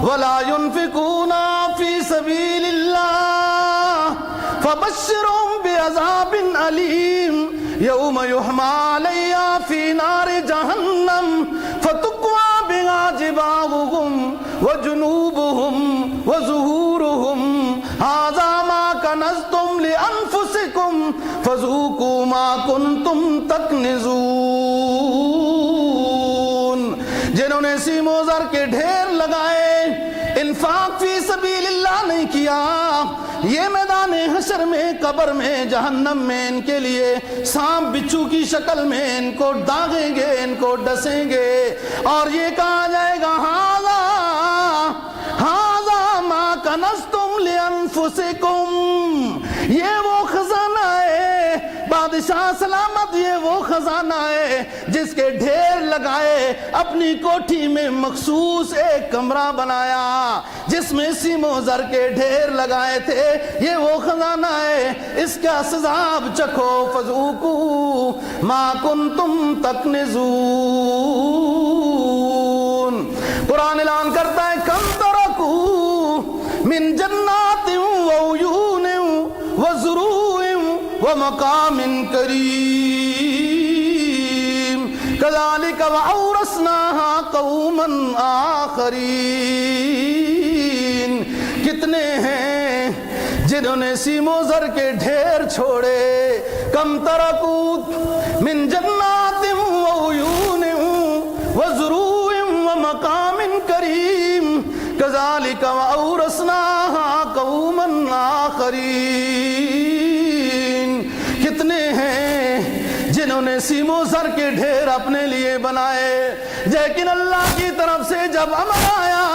ولا ينفقون فی سبیل اللہ فبشرهم بعذاب علیم یوم یحمى علیہا فی نار جہنم فتقوی بها جباہهم وجنوبهم وظہورهم ھذا ما کنزتم لانفسکم فذوقوا ما کنتم تکنزون. جنہوں نے سیم و زر کے ڈھیر لگائے، انفاق فی سبیل اللہ نہیں کیا، یہ میدان حشر میں، قبر میں، جہنم میں ان کے لیے سانپ بچھو کی شکل میں ان کو داغیں گے، ان کو ڈسیں گے اور یہ کہا جائے گا ھذا ما کنزتم لانفسکم. یہ وہ خزانہ ہے بادشاہ سلامت، یہ وہ خزانہ ہے جس کے ڈھیر لگائے، اپنی کوٹھی میں مخصوص ایک کمرہ بنایا جس میں سیم و زر کے ڈھیر لگائے تھے. یہ وہ خزانہ ہے، اس کا عذاب چکھو فذوقوا ما کنتم تکنزون. قرآن اعلان کرتا ہے کم ترکوا من جنات وعیون وزروع ومقام کریم کذالک وأورثناها قوما آخرین. کتنے ہیں جنہوں نے سیم و زر کے ڈھیر چھوڑے. کم ترکوا من جنات وعیون وزروع ومقام کریم کذالک وأورثناها قوما آخرین. کتنے ہیں جنہوں نے سیم و زر کے ڈھیر اپنے لیے بنائے، لیکن اللہ کی طرف سے جب امر آیا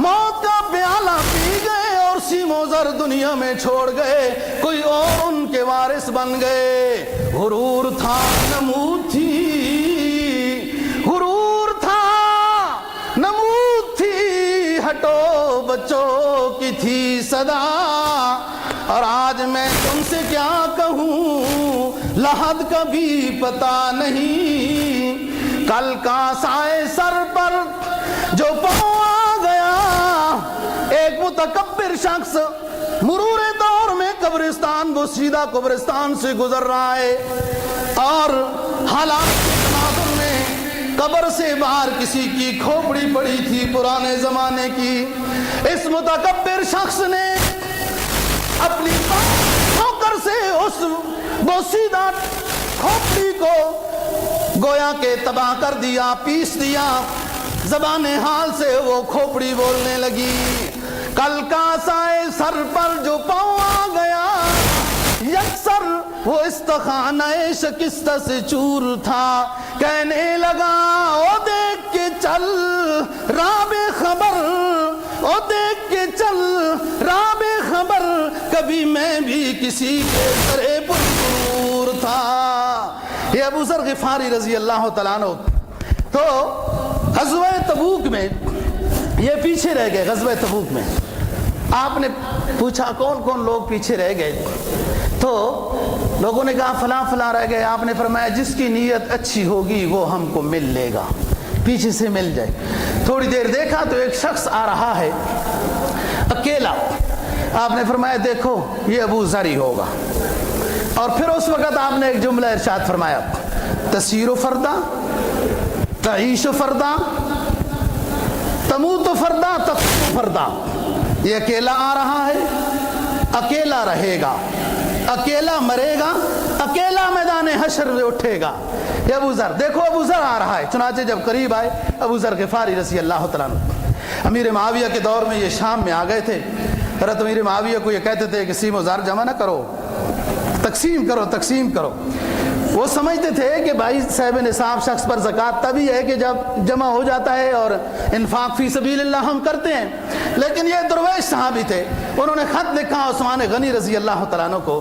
موت کا پیالہ پی گئے اور سیم و زر دنیا میں چھوڑ گئے، کوئی اور ان کے وارث بن گئے. غرور تھا نمود تھی، غرور تھا نمود تھی، ہٹو بچوں کی تھی صدا. اور آج میں تم سے کیا کہوں، لحد کا بھی پتہ نہیں. کل کا سائے سر پر جو پاؤں آ گیا، ایک متکبر شخص مرور دور میں قبرستان بوسیدہ قبرستان سے گزر رہا ہے اور حالات کے تناظر میں قبر سے باہر کسی کی کھوپڑی پڑی تھی پرانے زمانے کی. اس متکبر شخص نے اپنی ٹھوکر سے اس بوسیدہ کھوپڑی کو گویا کہ تباہ کر دیا، پیس دیا. زبان حال سے وہ کھوپڑی بولنے لگی کل کا سائے سر پر جو پاؤں آ گیا، یکسر وہ استخانہ شکستہ سے چور تھا. کہنے لگا او دیکھ کے چل راب خبر، او دیکھ کے چل راب خبر، کبھی میں بھی کسی کے طرح پرغرور تھا. یہ ابو ذر غفاری رضی اللہ تعالیٰ عنہ تو غزوہ تبوک میں یہ پیچھے رہ گئے. غزوہ تبوک میں آپ نے پوچھا کون کون لوگ پیچھے رہ گئے، تو لوگوں نے کہا فلاں فلاں رہ گئے. آپ نے فرمایا جس کی نیت اچھی ہوگی وہ ہم کو مل لے گا, پیچھے سے مل جائے. تھوڑی دیر دیکھا تو ایک شخص آ رہا ہے اکیلا. آپ نے فرمایا دیکھو یہ ابو ذر ہی ہوگا. اور پھر اس وقت آپ نے ایک جملہ ارشاد فرمایا, تسیر فردا تعیش فردا تموت فردا تقوم فردا. یہ اکیلا آ رہا ہے, اکیلا رہے گا, اکیلا مرے گا, اکیلا میدان حشر میں اٹھے گا. یہ ابو ذر, دیکھو ابو ذر آ رہا ہے. چنانچہ جب قریب آئے ابو ذر غفاری رضی اللہ تعالیٰ عنہ, امیر معاویہ کے دور میں یہ شام میں آ گئے تھے. حضرت امیر معاویہ کو یہ کہتے تھے کہ سیم و زار جمع نہ کرو, تقسیم کرو, تقسیم کرو. وہ سمجھتے تھے کہ بھائی صاحب نصاب شخص پر زکوٰۃ تبھی ہے کہ جب جمع ہو جاتا ہے اور انفاق فی سبیل اللہ ہم کرتے ہیں. لیکن یہ درویش صحابی تھے. انہوں نے خط لکھا عثمان غنی رضی اللہ تعالیٰ عنہ کو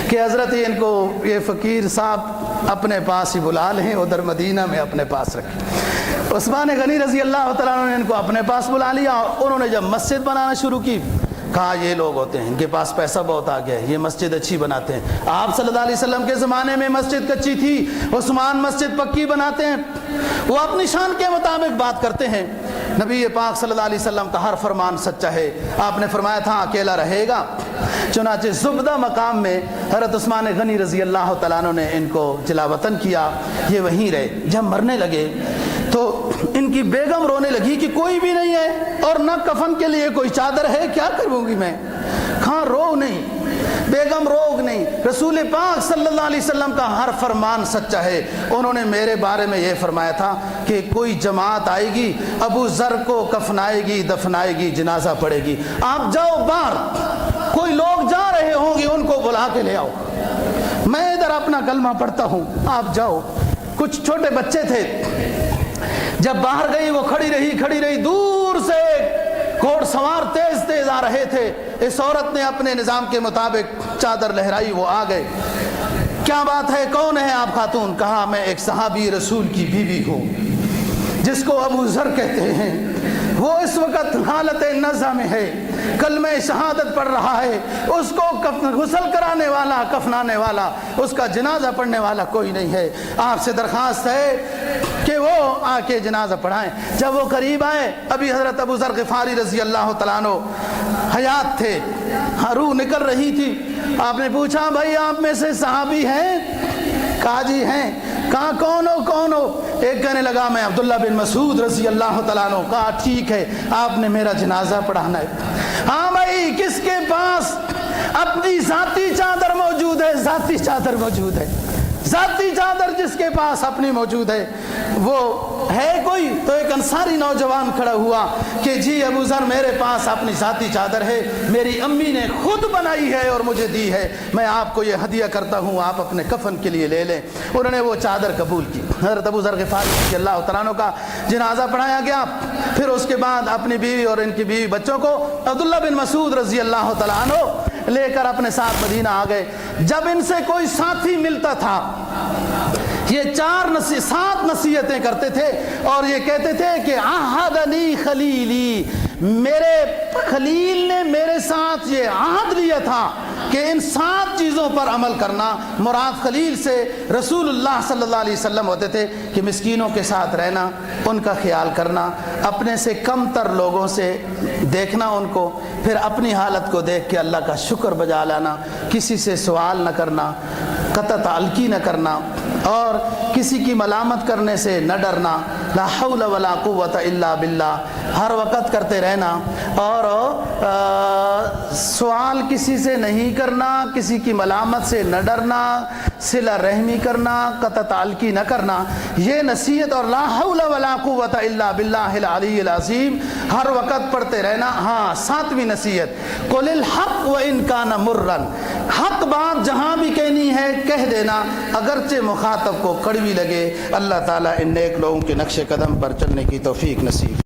کہ حضرت ان کو یہ فقیر صاحب اپنے پاس ہی بلا لیں, ادھر مدینہ میں اپنے پاس رکھیں. عثمان غنی رضی اللہ تعالیٰ عنہ نے ان کو اپنے پاس بلا لیا. انہوں نے جب مسجد بنانا شروع کی, کہا یہ لوگ ہوتے ہیں, ان کے پاس پیسہ بہت آ گیا ہے, یہ مسجد اچھی بناتے ہیں. آپ صلی اللہ علیہ وسلم کے زمانے میں مسجد کچی تھی, عثمان مسجد پکی بناتے ہیں. وہ اپنی شان کے مطابق بات کرتے ہیں. نبی پاک صلی اللہ علیہ وسلم کا ہر فرمان سچا ہے. آپ نے فرمایا تھا اکیلا رہے گا. چنانچہ زبدہ مقام میں حضرت عثمان غنی رضی اللہ تعالیٰ عنہ نے ان کو جلا وطن کیا. یہ وہیں رہے. جب مرنے لگے تو ان کی بیگم رونے لگی کہ کوئی بھی نہیں ہے اور نہ کفن کے لیے کوئی چادر ہے, کیا کروں گی میں. کہاں رو نہیں, بیگم روگ نہیں. رسول پاک صلی اللہ علیہ وسلم کا ہر فرمان سچا ہے. انہوں نے میرے بارے میں یہ فرمایا تھا کہ کوئی جماعت آئے گی, ابو ذر کو کفنائے گی, دفنائے گی, جنازہ پڑھے گی. آپ جاؤ باہر, کوئی لوگ جا رہے ہوں گے ان کو بلا کے لے آؤ, میں ادھر اپنا کلمہ پڑھتا ہوں, آپ جاؤ. کچھ چھوٹے بچے تھے, جب باہر گئی وہ کھڑی رہی. دور سے گھوڑ سوار تیز تیز آ رہے تھے. اس عورت نے اپنے نظام کے مطابق چادر لہرائی, وہ آ گئے. کیا بات ہے, کون ہے آپ خاتون؟ کہا میں ایک صحابی رسول کی بیوی ہوں جس کو ابو ذر کہتے ہیں. وہ اس وقت حالت نزع میں ہے, کلمہ شہادت پڑھ رہا ہے. اس کو غسل کرانے والا, کفنانے والا, اس کا جنازہ پڑھنے والا کوئی نہیں ہے. آپ سے درخواست ہے کہ وہ آ کے جنازہ پڑھائیں. جب وہ قریب آئے, ابھی حضرت ابو ذر غفاری رضی اللہ تعالیٰ عنہ حیات تھے, روح نکل رہی تھی. آپ نے پوچھا بھائی آپ میں سے صحابی ہیں؟ کہا جی ہیں. کہا کون ہو؟ ایک کہنے لگا میں عبداللہ بن مسعود رضی اللہ تعالیٰ عنہ. کہا ٹھیک ہے, آپ نے میرا جنازہ پڑھانا ہے. ہاں بھائی, کس کے پاس اپنی ذاتی چادر موجود ہے؟ ذاتی چادر موجود ہے. ذاتی چادر جس کے پاس اپنی موجود ہے وہ ہے کوئی؟ تو ایک انصاری نوجوان کھڑا ہوا کہ جی ابو ذر میرے پاس اپنی ذاتی چادر ہے, میری امی نے خود بنائی ہے اور مجھے دی ہے, میں آپ کو یہ ہدیہ کرتا ہوں, آپ اپنے کفن کے لیے لے لیں. انہوں نے وہ چادر قبول کی. حضرت ابو ذر غفاری رضی اللہ تعالیٰ عنہ کا جنازہ پڑھایا گیا. پھر اس کے بعد اپنی بیوی اور ان کی بیوی بچوں کو عبداللہ بن مسعود رضی اللہ تعالیٰ عنہ لے کر اپنے ساتھ مدینہ آ گئے. جب ان سے کوئی ساتھی ملتا تھا یہ 7 نصیحتیں کرتے تھے اور یہ کہتے تھے کہ عہدنی خلیلی, میرے خلیل نے میرے ساتھ یہ عہد لیا تھا کہ ان 7 چیزوں پر عمل کرنا. مراد خلیل سے رسول اللہ صلی اللہ علیہ وسلم ہوتے تھے کہ مسکینوں کے ساتھ رہنا, ان کا خیال کرنا, اپنے سے کم تر لوگوں سے دیکھنا ان کو, پھر اپنی حالت کو دیکھ کے اللہ کا شکر بجا لانا, کسی سے سوال نہ کرنا, قطع تعلقی نہ کرنا, اور کسی کی ملامت کرنے سے نہ ڈرنا. لا حول ولا قوت الا باللہ, ہر وقت کرتے رہنا, اور سوال کسی سے نہیں کرنا, کسی کی ملامت سے نہ ڈرنا, صلہ رحمی کرنا, قطع تعلقی نہ کرنا, یہ نصیحت. اور لا حول ولا قوت الا باللہ العلی العظیم ہر وقت پڑھتے رہنا. ہاں 7ویں نصیحت, قل الحق وان کان مرا, حق بات جہاں بھی کہنی ہے کہہ دینا اگرچہ مخاطب کو کڑوی لگے. اللہ تعالیٰ ان نیک لوگوں کے نقش قدم پر چلنے کی توفیق نصیب